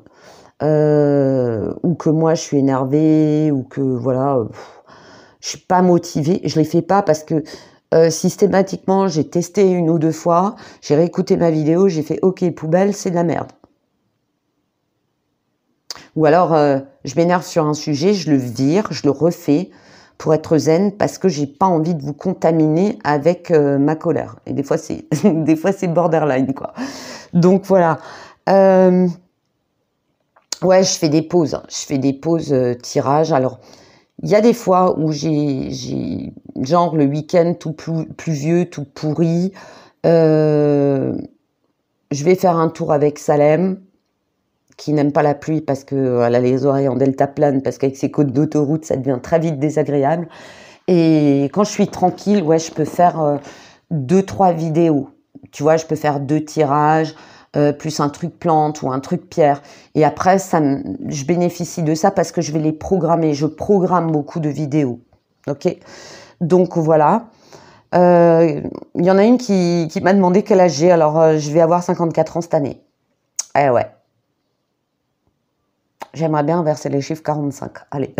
ou que moi je suis énervée, ou que voilà, je suis pas motivée, je les fais pas parce que systématiquement, j'ai testé 1 ou 2 fois, j'ai réécouté ma vidéo, j'ai fait OK, poubelle, c'est de la merde. Ou alors, je m'énerve sur un sujet, je le vire, je le refais pour être zen parce que j'ai pas envie de vous contaminer avec ma colère. Et des fois, c'est des fois c'est borderline, quoi. Donc voilà. Ouais, je fais des pauses. Je fais des pauses tirage. Alors, il y a des fois où j'ai genre le week-end tout pluvieux, tout pourri. Je vais faire un tour avec Salem, qui n'aime pas la pluie parce qu'elle a les oreilles en deltaplane, parce qu'avec ses côtes d'autoroute, ça devient très vite désagréable. Et quand je suis tranquille, ouais, je peux faire 2-3 vidéos. Tu vois, je peux faire 2 tirages, plus un truc plante ou un truc pierre. Et après, je bénéficie de ça parce que je vais les programmer. Je programme beaucoup de vidéos. Ok. Donc voilà. Il y en a une qui m'a demandé quel âge j'ai. Alors, je vais avoir 54 ans cette année. Eh ouais. J'aimerais bien inverser les chiffres 45. Allez.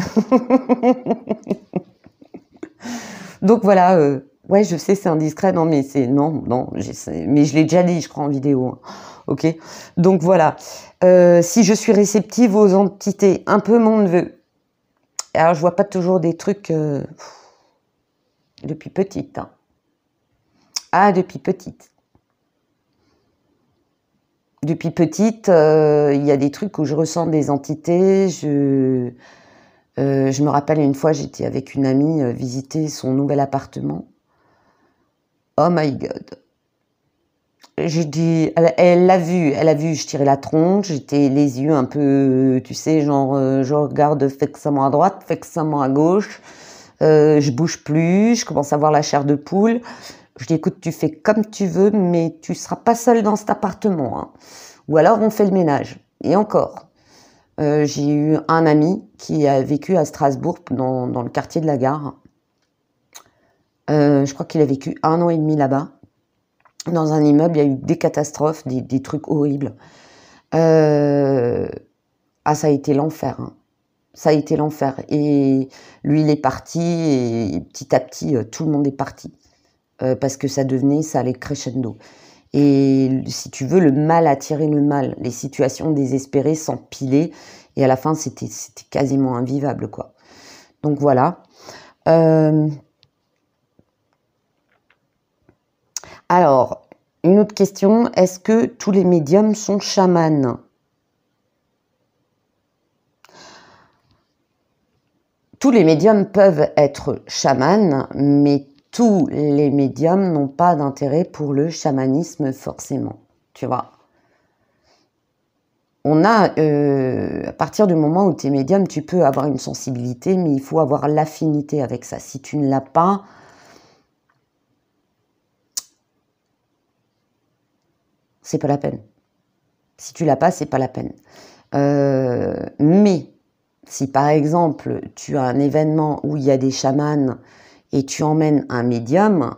Donc voilà. Ouais, je sais, c'est indiscret. Non, mais c'est... Non, mais je l'ai déjà dit, je crois, en vidéo. Hein. Ok. Donc voilà. Si je suis réceptive aux entités, un peu mon neveu. Alors, je vois pas toujours des trucs depuis petite. Hein. Ah, depuis petite. Depuis petite, il y a des trucs où je ressens des entités. Je me rappelle une fois, j'étais avec une amie visiter son nouvel appartement. Oh my God. J'ai dit, elle l'a vu, je tirais la tronche, j'étais les yeux un peu, tu sais, genre, je regarde fixement à droite, fixement à gauche, je bouge plus, je commence à voir la chair de poule. Je dis, écoute, tu fais comme tu veux, mais tu seras pas seule dans cet appartement. Hein. Ou alors, on fait le ménage. Et encore, j'ai eu un ami qui a vécu à Strasbourg, dans le quartier de la Gare. Je crois qu'il a vécu 1 an et demi là-bas. Dans un immeuble, il y a eu des catastrophes, des trucs horribles. Ah, ça a été l'enfer. Hein. Ça a été l'enfer. Et lui, il est parti, et petit à petit, tout le monde est parti. Parce que ça allait crescendo. Et si tu veux, le mal attirait le mal. Les situations désespérées s'empilaient. Et à la fin, c'était quasiment invivable, quoi. Donc voilà. Alors, une autre question. Est-ce que tous les médiums sont chamans? Tous les médiums peuvent être chamans, mais tous les médiums n'ont pas d'intérêt pour le chamanisme forcément, tu vois. On a, à partir du moment où tu es médium, tu peux avoir une sensibilité, mais il faut avoir l'affinité avec ça. Si tu ne l'as pas, c'est pas la peine. Si tu l'as pas, c'est pas la peine. Mais si par exemple, tu as un événement où il y a des chamans et tu emmènes un médium,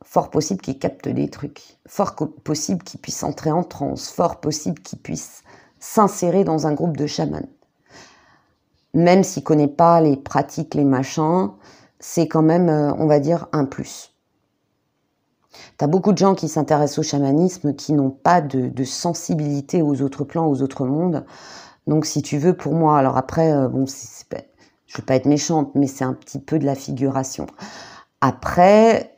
fort possible qu'il capte des trucs, fort possible qu'il puisse entrer en transe, fort possible qu'il puisse s'insérer dans un groupe de chamans. Même s'il ne connaît pas les pratiques, les machins, c'est quand même, on va dire, un plus. Tu as beaucoup de gens qui s'intéressent au chamanisme qui n'ont pas de sensibilité aux autres plans, aux autres mondes. Donc si tu veux, pour moi, alors après, bon, je ne veux pas être méchante, mais c'est un petit peu de la figuration. Après,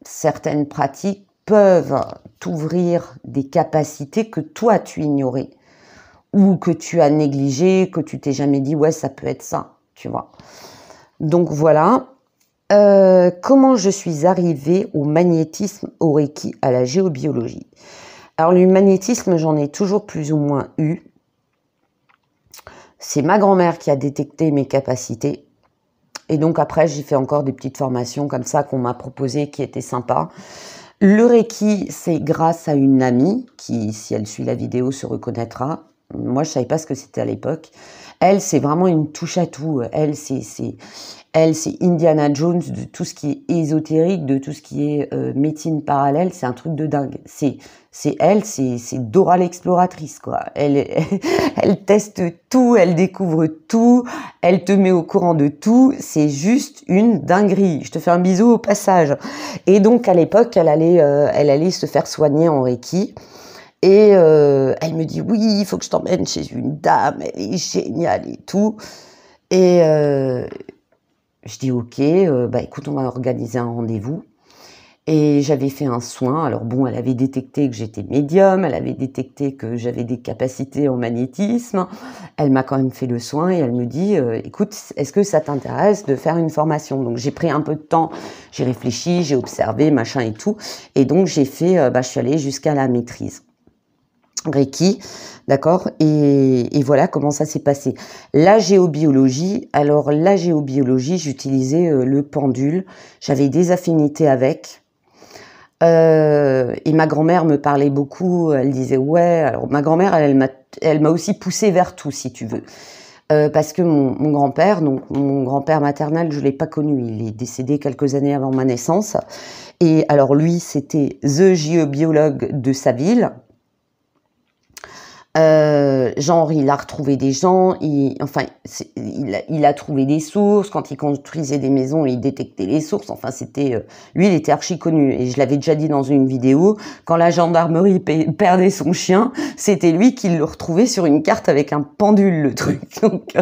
certaines pratiques peuvent t'ouvrir des capacités que toi tu ignorais ou que tu as négligées, que tu t'es jamais dit ouais ça peut être ça, tu vois. Donc voilà. Comment je suis arrivée au magnétisme, au Reiki, à la géobiologie. Alors le magnétisme, j'en ai toujours plus ou moins eu. C'est ma grand-mère qui a détecté mes capacités. Et donc après, j'ai fait encore des petites formations comme ça qu'on m'a proposées qui étaient sympas. Le Reiki, c'est grâce à une amie qui, si elle suit la vidéo, se reconnaîtra. Moi, je savais pas ce que c'était à l'époque. Elle, c'est vraiment une touche à tout. Elle, c'est Indiana Jones de tout ce qui est ésotérique, de tout ce qui est médecine parallèle. C'est un truc de dingue. C'est Dora l'exploratrice, quoi. Elle teste tout, elle découvre tout, elle te met au courant de tout. C'est juste une dinguerie. Je te fais un bisou au passage. Et donc, à l'époque, elle allait se faire soigner en Reiki. Et elle me dit, oui, il faut que je t'emmène chez une dame, elle est géniale et tout. Et je dis, ok, bah écoute, on va organiser un rendez-vous. Et j'avais fait un soin. Alors bon, elle avait détecté que j'étais médium, elle avait détecté que j'avais des capacités en magnétisme. Elle m'a quand même fait le soin et elle me dit, écoute, est-ce que ça t'intéresse de faire une formation? Donc j'ai pris un peu de temps, j'ai réfléchi, j'ai observé, machin et tout. Et donc j'ai fait, je suis allée jusqu'à la maîtrise Reiki, d'accord, et voilà comment ça s'est passé. La géobiologie, alors la géobiologie, j'utilisais le pendule, j'avais des affinités avec, et ma grand-mère me parlait beaucoup, elle disait ouais, alors ma grand-mère, elle m'a aussi poussée vers tout, si tu veux. Parce que mon grand-père, donc mon grand-père maternel, je l'ai pas connu, il est décédé quelques années avant ma naissance, et alors lui, c'était the géobiologue de sa ville. Genre, il a retrouvé des gens, il a trouvé des sources. Quand il construisait des maisons, il détectait les sources. Enfin, lui, il était archi connu. Et je l'avais déjà dit dans une vidéo, quand la gendarmerie perdait son chien, c'était lui qui le retrouvait sur une carte avec un pendule, le truc. Donc,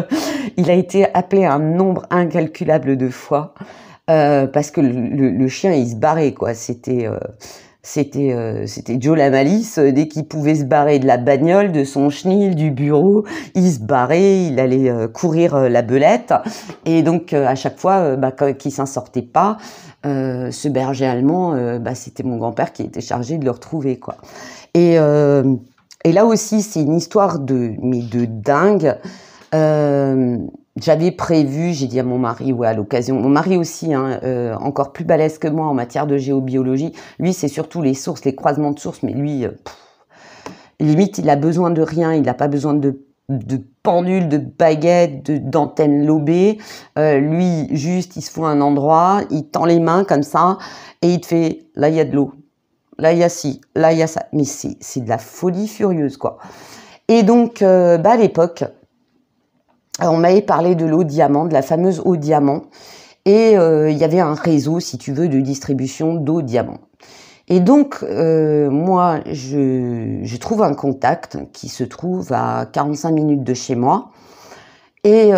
il a été appelé un nombre incalculable de fois, parce que le chien, il se barrait, quoi. C'était Joe la Malice, dès qu'il pouvait se barrer de la bagnole, de son chenil, du bureau, il se barrait, il allait courir la belette. Et donc à chaque fois, quand il s'en sortait pas, ce berger allemand, c'était mon grand-père qui était chargé de le retrouver, quoi. Et là aussi, c'est une histoire de dingue. J'avais prévu, j'ai dit à mon mari, ouais, à l'occasion, mon mari aussi, hein, encore plus balèze que moi en matière de géobiologie. Lui, c'est surtout les sources, les croisements de sources, mais lui, limite, il a besoin de rien, il n'a pas besoin de pendules, de baguettes, d'antennes lobées. Lui, juste, il se fout à un endroit, il tend les mains comme ça, et il te fait, là, il y a de l'eau, là, il y a ci, là, il y a ça. Mais c'est de la folie furieuse, quoi. Et donc, à l'époque, on m'avait parlé de l'eau diamant, de la fameuse eau diamant, et il y avait un réseau, si tu veux, de distribution d'eau diamant. Et donc, moi, je trouve un contact qui se trouve à 45 minutes de chez moi, et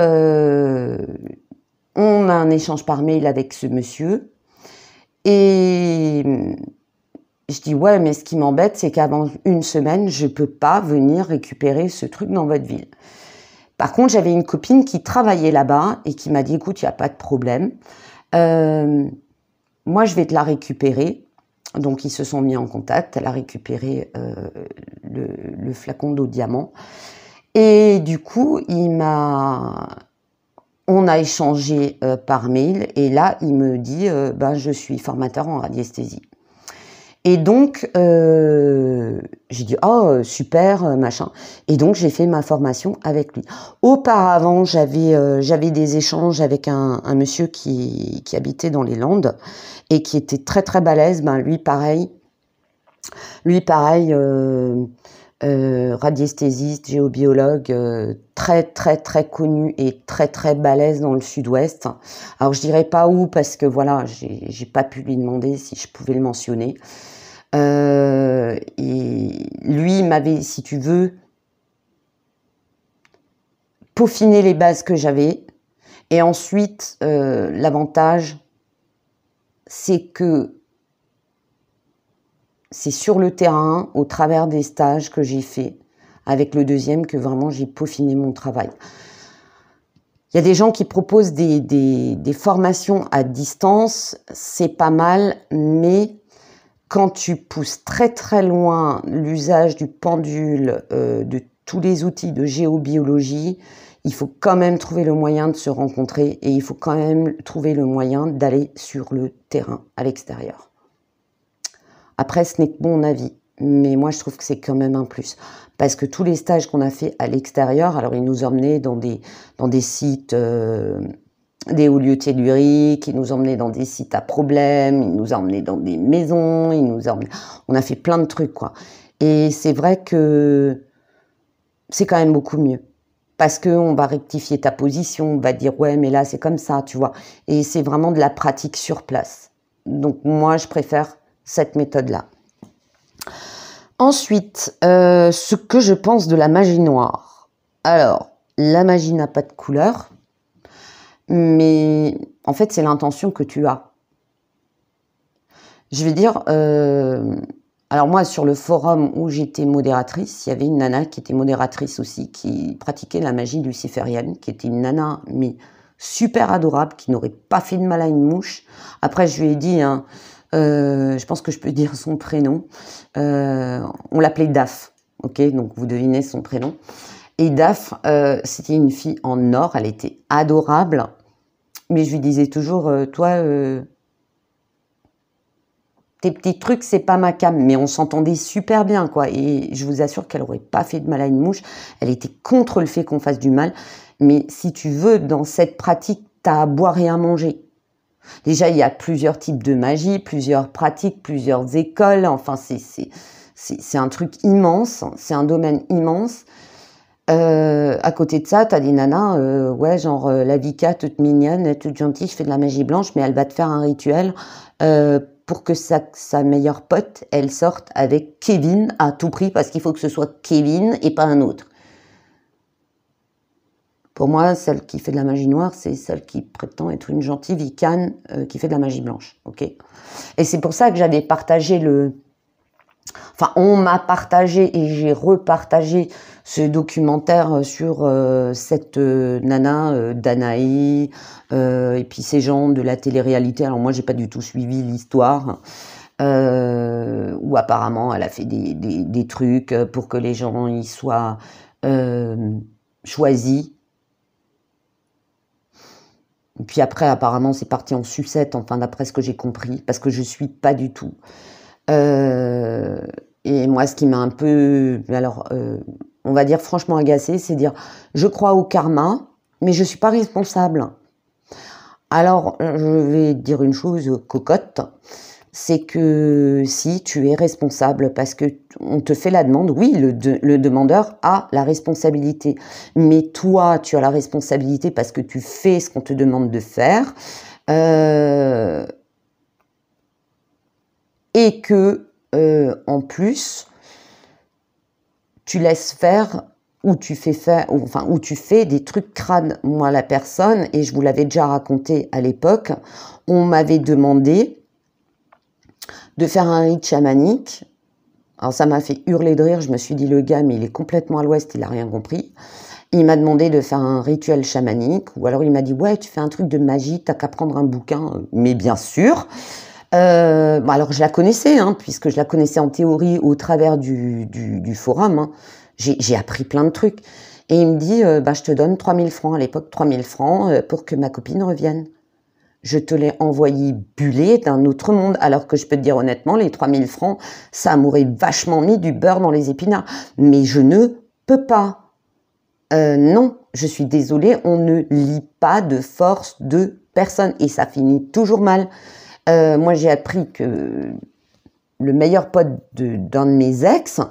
on a un échange par mail avec ce monsieur, et je dis, ouais, mais ce qui m'embête, c'est qu'avant une semaine, je peux pas venir récupérer ce truc dans votre ville. Par contre, j'avais une copine qui travaillait là-bas et qui m'a dit, écoute, il n'y a pas de problème. Moi, je vais te la récupérer. Donc, ils se sont mis en contact. Elle a récupéré le flacon d'eau diamant. Et du coup, on a échangé par mail. Et là, il me dit, je suis formateur en radiesthésie. Et donc, j'ai dit, oh, super, machin. Et donc, j'ai fait ma formation avec lui. Auparavant, j'avais des échanges avec un monsieur qui habitait dans les Landes et qui était très, très balèze. Lui, pareil, radiesthésiste, géobiologue, très, très, très connu et très, très balèze dans le sud-ouest. Alors, je dirais pas où parce que, voilà, j'ai pas pu lui demander si je pouvais le mentionner. Et lui m'avait, si tu veux, peaufiné les bases que j'avais. Et ensuite, l'avantage, c'est que c'est sur le terrain, au travers des stages que j'ai fait, avec le deuxième, que vraiment j'ai peaufiné mon travail. Il y a des gens qui proposent des formations à distance, c'est pas mal, mais quand tu pousses très très loin l'usage du pendule, de tous les outils de géobiologie, il faut quand même trouver le moyen de se rencontrer et il faut quand même trouver le moyen d'aller sur le terrain, à l'extérieur. Après, ce n'est que mon avis, mais moi je trouve que c'est quand même un plus. Parce que tous les stages qu'on a fait à l'extérieur, alors ils nous emmenaient dans des sites, des hauts lieux telluriques, ils nous emmenaient dans des sites à problème, ils nous emmenaient dans des maisons, on a fait plein de trucs, quoi. Et c'est vrai que c'est quand même beaucoup mieux. Parce qu'on va rectifier ta position, on va dire ouais mais là c'est comme ça, tu vois. Et c'est vraiment de la pratique sur place. Donc moi je préfère cette méthode-là. Ensuite, ce que je pense de la magie noire. Alors, la magie n'a pas de couleur, mais en fait, c'est l'intention que tu as. Je vais dire, alors moi, sur le forum où j'étais modératrice, il y avait une nana qui était modératrice aussi, qui pratiquait la magie luciférienne, qui était une nana, mais super adorable, qui n'aurait pas fait de mal à une mouche. Après, je lui ai dit, hein, je pense que je peux dire son prénom. On l'appelait Daph, ok, donc vous devinez son prénom. Et Daph, c'était une fille en or, elle était adorable, mais je lui disais toujours, toi, tes petits trucs, c'est pas ma came, mais on s'entendait super bien, quoi. Et je vous assure qu'elle aurait pas fait de mal à une mouche. Elle était contre le fait qu'on fasse du mal, mais si tu veux, dans cette pratique, t'as à boire et à manger. Déjà, il y a plusieurs types de magie, plusieurs pratiques, plusieurs écoles. Enfin, c'est un truc immense, c'est un domaine immense. À côté de ça, t'as des nanas, ouais, genre la Vika, toute mignonne, toute gentille, je fais de la magie blanche, mais elle va te faire un rituel pour que sa meilleure pote, elle sorte avec Kevin à tout prix, parce qu'il faut que ce soit Kevin et pas un autre. Pour moi, celle qui fait de la magie noire, c'est celle qui prétend être une gentille vicane qui fait de la magie blanche, ok. Et c'est pour ça que j'avais partagé Enfin, on m'a partagé et j'ai repartagé ce documentaire sur cette nana, Danaï, et puis ces gens de la télé-réalité. Alors moi, j'ai pas du tout suivi l'histoire, où apparemment, elle a fait des trucs pour que les gens y soient choisis. Et puis après, apparemment, c'est parti en sucette, enfin, d'après ce que j'ai compris, parce que je suis pas du tout. Et moi, ce qui m'a un peu, alors, on va dire franchement agacée, c'est dire, je crois au karma, mais je suis pas responsable. Alors, je vais dire une chose cocotte, c'est que si tu es responsable, parce que on te fait la demande, oui, le demandeur a la responsabilité, mais toi, tu as la responsabilité parce que tu fais ce qu'on te demande de faire, et que en plus, tu laisses faire ou tu fais faire, enfin, ou tu fais des trucs crades. Moi, la personne, et je vous l'avais déjà raconté à l'époque, on m'avait demandé de faire un rite chamanique. Alors ça m'a fait hurler de rire, je me suis dit le gars, mais il est complètement à l'ouest, il a rien compris. Il m'a demandé de faire un rituel chamanique, ou alors il m'a dit, ouais, tu fais un truc de magie, t'as qu'à prendre un bouquin, mais bien sûr. Bon, alors je la connaissais, hein, puisque je la connaissais en théorie au travers du forum, hein. J'ai appris plein de trucs. Et il me dit, bah, je te donne 3000 francs, à l'époque 3000 francs, pour que ma copine revienne. Je te l'ai envoyé buller d'un autre monde, alors que je peux te dire honnêtement, les 3000 francs, ça m'aurait vachement mis du beurre dans les épinards. Mais je ne peux pas. Non, je suis désolée, on ne lie pas de force de personne. Et ça finit toujours mal. Moi, j'ai appris que le meilleur pote d'un de mes ex,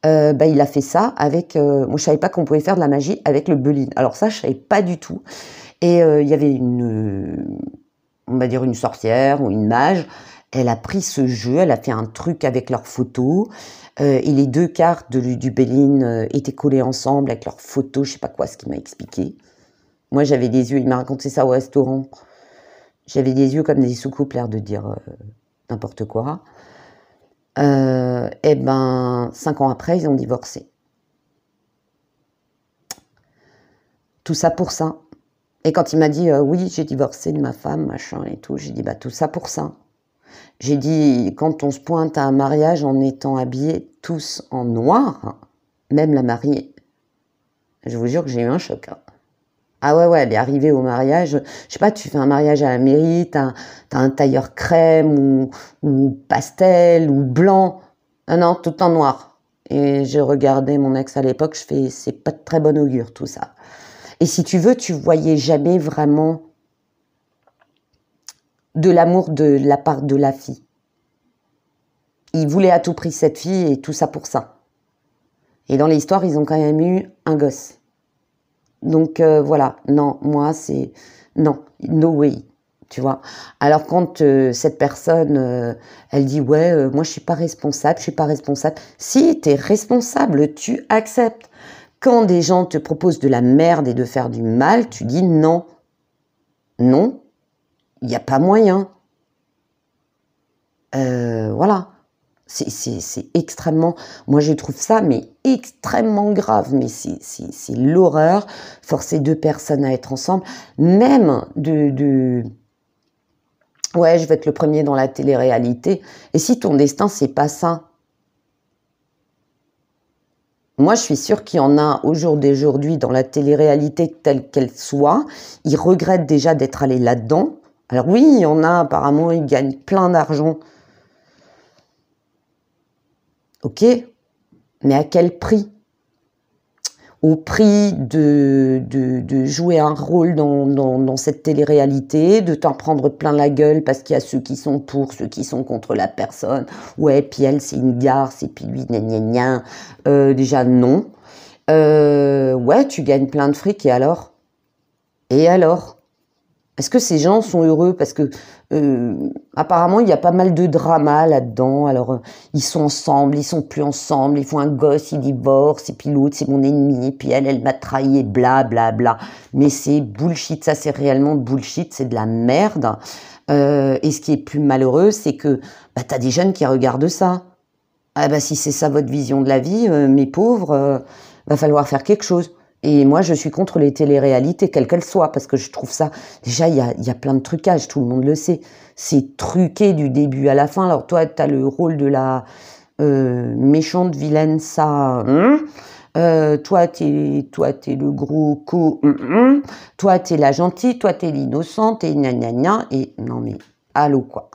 bah, il a fait ça avec... moi, je savais pas qu'on pouvait faire de la magie avec le Belin. Alors ça, je savais pas du tout. Et il y avait on va dire une sorcière ou une mage. Elle a pris ce jeu, elle a fait un truc avec leurs photos. Et les deux cartes du Belin étaient collées ensemble avec leurs photos. Je sais pas quoi, ce qu'il m'a expliqué. Moi, j'avais des yeux, il m'a raconté ça au restaurant. J'avais des yeux comme des soucoupes, l'air de dire n'importe quoi. Et ben, 5 ans après, ils ont divorcé. Tout ça pour ça. Et quand il m'a dit, oui, j'ai divorcé de ma femme, machin et tout, j'ai dit, bah, tout ça pour ça. J'ai dit, quand on se pointe à un mariage en étant habillés tous en noir, même la mariée, je vous jure que j'ai eu un choc. Hein. Ah ouais, elle est arrivée au mariage. Je sais pas, tu fais un mariage à la mairie, t'as un tailleur crème ou pastel ou blanc. Ah non, tout en noir. Et je regardais mon ex à l'époque, je fais, c'est pas de très bon augure tout ça. Et si tu veux, tu voyais jamais vraiment de l'amour de la part de la fille. Il voulait à tout prix cette fille et tout ça pour ça. Et dans l'histoire, ils ont quand même eu un gosse. Donc voilà, non, moi c'est non, no way, tu vois. Alors quand cette personne, elle dit ouais, moi je suis pas responsable, je suis pas responsable. Si t'es responsable, tu acceptes. Quand des gens te proposent de la merde et de faire du mal, tu dis non, non, il n'y a pas moyen. Voilà. C'est extrêmement, moi je trouve ça mais extrêmement grave, mais c'est l'horreur, forcer deux personnes à être ensemble, même ouais, je vais être le premier dans la télé-réalité, et si ton destin c'est pas ça, moi je suis sûre qu'il y en a au jour d'aujourd'hui dans la télé-réalité telle qu'elle soit, ils regrettent déjà d'être allés là-dedans. Alors oui, il y en a apparemment, ils gagnent plein d'argent. Ok, mais à quel prix? Au prix de jouer un rôle dans cette télé-réalité, de t'en prendre plein la gueule parce qu'il y a ceux qui sont pour, ceux qui sont contre la personne. Ouais, puis elle, c'est une garce, et puis lui, gna gna gna. Déjà, non. Ouais, tu gagnes plein de fric, et alors? Et alors? Est-ce que ces gens sont heureux? Parce que apparemment, il y a pas mal de drama là-dedans. Alors, ils sont ensemble, ils sont plus ensemble, ils font un gosse, ils divorcent, et puis l'autre, c'est mon ennemi, et puis elle m'a trahi, et bla bla bla. Mais c'est bullshit, ça c'est réellement bullshit, c'est de la merde. Et ce qui est plus malheureux, c'est que bah, t'as des jeunes qui regardent ça. Ah bah si c'est ça votre vision de la vie, mes pauvres, va falloir faire quelque chose. Et moi, je suis contre les téléréalités, quelles qu'elles soient, parce que je trouve ça... Déjà, il y a plein de trucages, tout le monde le sait. C'est truqué du début à la fin. Alors toi, tu as le rôle de la méchante vilaine, ça... toi, t'es le gros toi, t'es la gentille, toi, t'es l'innocente, et gna gna gna. Et non mais, allô, quoi.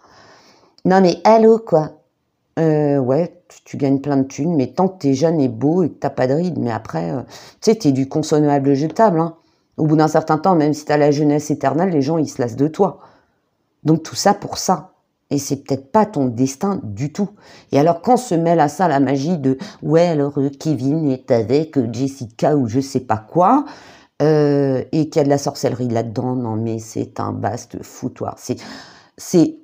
Non mais, allô, quoi. Ouais, tu gagnes plein de thunes, mais tant que t'es jeune et beau et que t'as pas de rides, mais après, tu sais, t'es du consommable jetable, hein. Au bout d'un certain temps, même si t'as la jeunesse éternelle, les gens, ils se lassent de toi. Donc tout ça pour ça. Et c'est peut-être pas ton destin du tout. Et alors quand se mêle à ça la magie de « Ouais, alors Kevin est avec Jessica ou je sais pas quoi et qu'il y a de la sorcellerie là-dedans, non mais c'est un vaste foutoir. C'est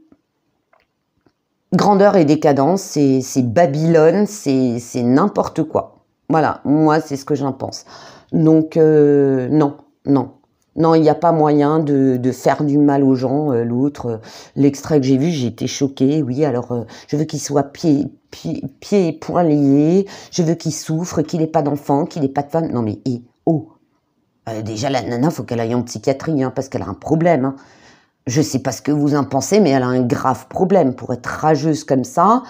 grandeur et décadence, c'est Babylone, c'est n'importe quoi. Voilà, moi c'est ce que j'en pense. Donc non, non. Non, il n'y a pas moyen de faire du mal aux gens. L'autre, l'extrait que j'ai vu, j'ai été choquée. Oui, alors je veux qu'il soit pieds et poings liés. Je veux qu'il souffre, qu'il n'ait pas d'enfant, qu'il n'ait pas de femme. Non mais, oh. Déjà, la nana, faut qu'elle aille en psychiatrie, hein, parce qu'elle a un problème. Hein. Je sais pas ce que vous en pensez, mais elle a un grave problème. Pour être rageuse comme ça,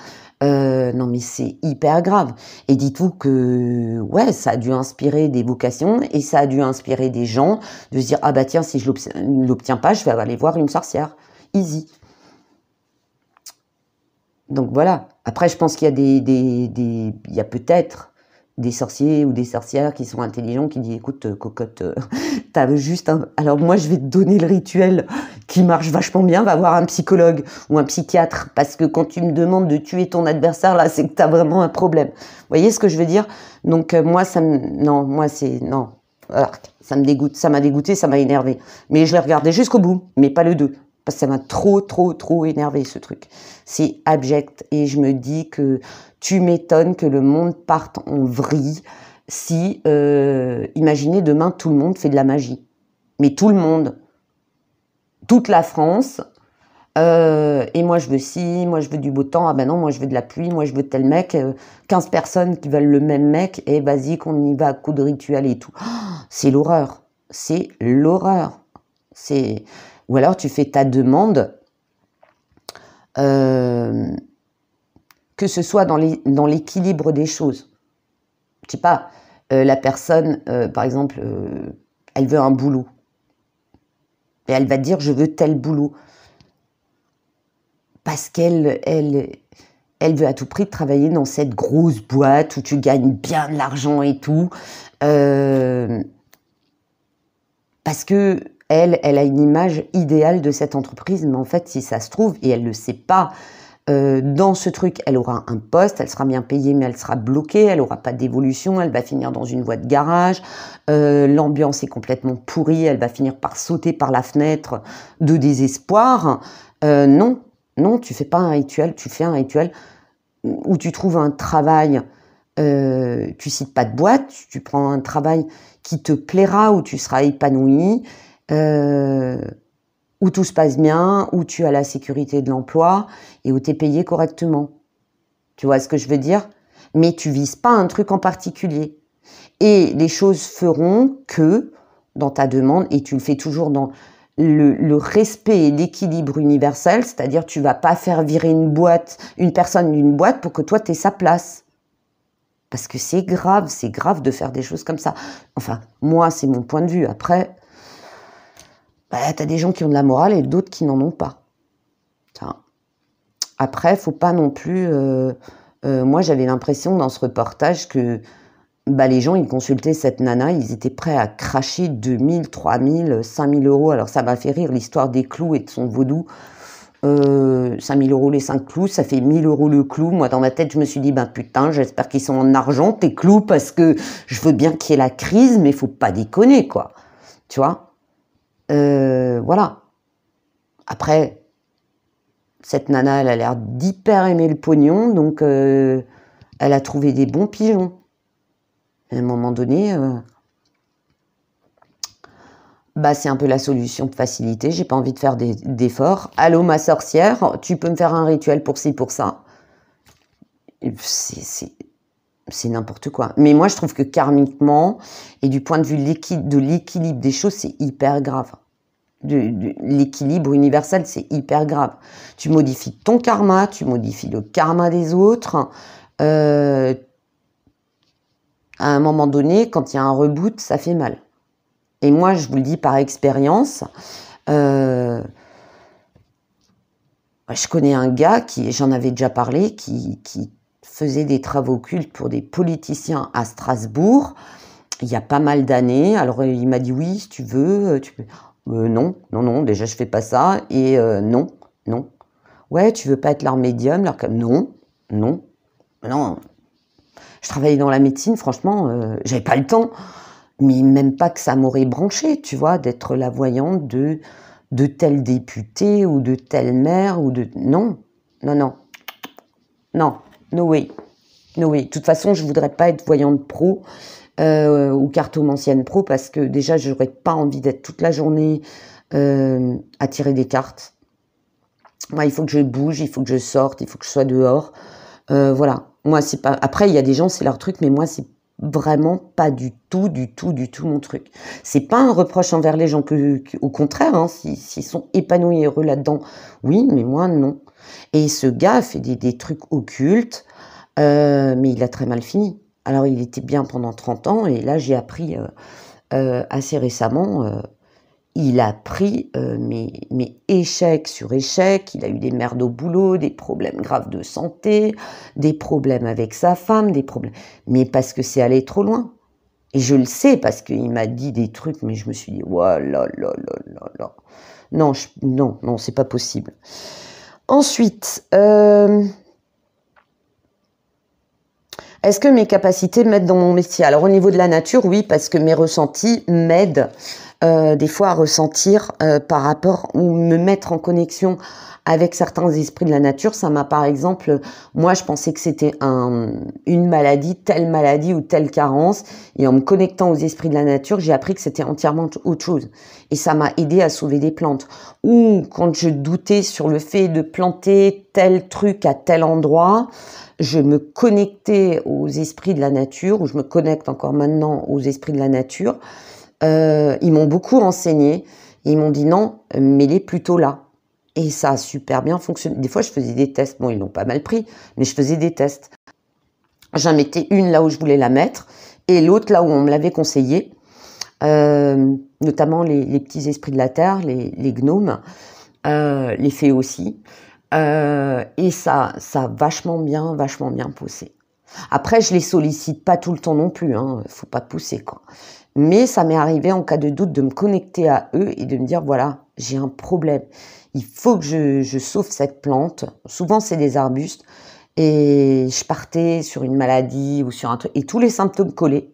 non mais c'est hyper grave. Et dites-vous que, ouais, ça a dû inspirer des vocations et ça a dû inspirer des gens de se dire, ah bah tiens, si je ne l'obtiens pas, je vais aller voir une sorcière. Easy. Donc voilà. Après, je pense qu'il y a il y a peut-être des sorciers ou des sorcières qui sont intelligents, qui disent, écoute, cocotte, t'as juste un... Alors moi, je vais te donner le rituel qui marche vachement bien, va voir un psychologue ou un psychiatre, parce que quand tu me demandes de tuer ton adversaire, là, c'est que t'as vraiment un problème. Vous voyez ce que je veux dire? Donc moi, non, moi, c'est... Non. Alors, ça me dégoûte, ça m'a dégoûté, ça m'a énervé. Mais je l'ai regardé jusqu'au bout, mais pas le 2. Parce que ça m'a trop énervé, ce truc. C'est abject. Et je me dis que tu m'étonnes que le monde parte en vrille si, imaginez, demain, tout le monde fait de la magie. Mais tout le monde. Toute la France, Et moi je veux ci, moi je veux du beau temps, ah ben non, moi je veux de la pluie, moi je veux tel mec, 15 personnes qui veulent le même mec, et vas-y qu'on y va à coup de rituel et tout. Oh, c'est l'horreur, c'est l'horreur. Ou alors tu fais ta demande, que ce soit dans l'équilibre des choses. Je sais pas, la personne, par exemple, elle veut un boulot. Et elle va te dire, je veux tel boulot. Parce elle veut à tout prix travailler dans cette grosse boîte où tu gagnes bien de l'argent et tout. Parce que elle a une image idéale de cette entreprise, mais en fait, si ça se trouve, et elle ne le sait pas, dans ce truc, elle aura un poste, elle sera bien payée, mais elle sera bloquée, elle n'aura pas d'évolution, elle va finir dans une voie de garage, l'ambiance est complètement pourrie, elle va finir par sauter par la fenêtre de désespoir. Non, non, tu fais pas un rituel, tu fais un rituel où tu trouves un travail, tu cites pas de boîte, tu prends un travail qui te plaira, où tu seras épanoui, où tout se passe bien, où tu as la sécurité de l'emploi et où tu es payé correctement. Tu vois ce que je veux dire? Mais tu vises pas un truc en particulier. Et les choses feront que, dans ta demande, et tu le fais toujours dans le respect et l'équilibre universel, c'est-à-dire tu vas pas faire virer une personne d'une boîte pour que toi tu aies sa place. Parce que c'est grave de faire des choses comme ça. Enfin, moi, c'est mon point de vue. Après, t'as des gens qui ont de la morale et d'autres qui n'en ont pas. Après, faut pas non plus... moi, j'avais l'impression dans ce reportage que les gens, ils consultaient cette nana, ils étaient prêts à cracher 2000, 3000, 5000 euros. Alors, ça m'a fait rire, l'histoire des clous et de son vaudou. 5000 euros les 5 clous, ça fait 1000 euros le clou. Moi, dans ma tête, je me suis dit, putain, j'espère qu'ils sont en argent, tes clous, parce que je veux bien qu'il y ait la crise, mais faut pas déconner, quoi. Tu vois? Voilà. Après, cette nana, elle a l'air d'hyper aimer le pognon, donc elle a trouvé des bons pigeons. À un moment donné, c'est un peu la solution de facilité. J'ai pas envie de faire d'efforts. Allô, ma sorcière, tu peux me faire un rituel pour ci, pour ça. C'est n'importe quoi. Mais moi, je trouve que karmiquement, et du point de vue de l'équilibre des choses, c'est hyper grave. L'équilibre universel, c'est hyper grave. Tu modifies ton karma, tu modifies le karma des autres. À un moment donné, quand il y a un reboot, ça fait mal. Et moi, je vous le dis par expérience, je connais un gars, j'en avais déjà parlé, qui faisait des travaux occultes pour des politiciens à Strasbourg, il y a pas mal d'années. Alors, il m'a dit, oui, si tu veux, tu peux... non, déjà, je fais pas ça. Et non. Ouais, tu veux pas être leur médium, non. Je travaillais dans la médecine, franchement, j'avais pas le temps. Mais même pas que ça m'aurait branché, tu vois, d'être la voyante de tel député ou de telle maire ou de... Non, no way. De toute façon, je voudrais pas être voyante pro ou cartomancienne pro parce que déjà, j'aurais pas envie d'être toute la journée à tirer des cartes. Moi, il faut que je bouge, il faut que je sorte, il faut que je sois dehors. Voilà. Moi, c'est pas... Après, il y a des gens, c'est leur truc, mais moi, c'est vraiment pas du tout mon truc. C'est pas un reproche envers les gens, au contraire, hein, s'ils sont épanouis et heureux là-dedans, oui, mais moi, non. Et ce gars a fait des trucs occultes, mais il a très mal fini. Alors, il était bien pendant 30 ans, et là, j'ai appris assez récemment... il a pris mais échec sur échec, il a eu des merdes au boulot, des problèmes graves de santé, des problèmes avec sa femme, des problèmes... Mais parce que c'est allé trop loin. Et je le sais parce qu'il m'a dit des trucs, mais je me suis dit, oh là là là là. Non, non, c'est pas possible. Ensuite, est-ce que mes capacités m'aident dans mon métier? Alors au niveau de la nature, oui, parce que mes ressentis m'aident des fois à ressentir par rapport ou me mettre en connexion avec certains esprits de la nature. Ça m'a par exemple, moi je pensais que c'était une maladie, telle maladie ou telle carence, et en me connectant aux esprits de la nature, j'ai appris que c'était entièrement autre chose. Et ça m'a aidé à sauver des plantes. Ou quand je doutais sur le fait de planter tel truc à tel endroit, je me connectais aux esprits de la nature, ou je me connecte encore maintenant aux esprits de la nature. Ils m'ont beaucoup renseigné. Ils m'ont dit non, mets-les plutôt là. Et ça a super bien fonctionné. Des fois, je faisais des tests. Bon, ils l'ont pas mal pris, mais je faisais des tests. J'en mettais une là où je voulais la mettre et l'autre là où on me l'avait conseillé. Notamment les petits esprits de la terre, les gnomes, les fées aussi. Et ça a vachement bien poussé. Après, je les sollicite pas tout le temps non plus, hein. Faut pas pousser, quoi. Mais ça m'est arrivé en cas de doute de me connecter à eux et de me dire voilà, j'ai un problème. Il faut que je sauve cette plante. Souvent, c'est des arbustes. Et je partais sur une maladie ou sur un truc et tous les symptômes collaient.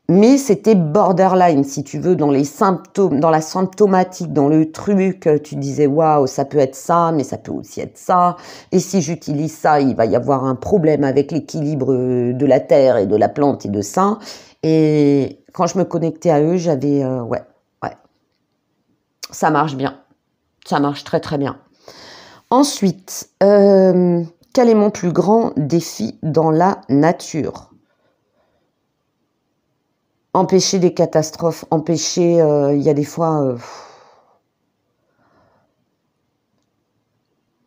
Mais c'était borderline, si tu veux, dans les symptômes, dans la symptomatique, dans le truc, tu disais, waouh, ça peut être ça, mais ça peut aussi être ça. Et si j'utilise ça, il va y avoir un problème avec l'équilibre de la terre et de la plante et de ça. Et quand je me connectais à eux, j'avais, ouais, ça marche bien. Ça marche très, très bien. Ensuite, quel est mon plus grand défi dans la nature ? Empêcher des catastrophes, empêcher, il y a des fois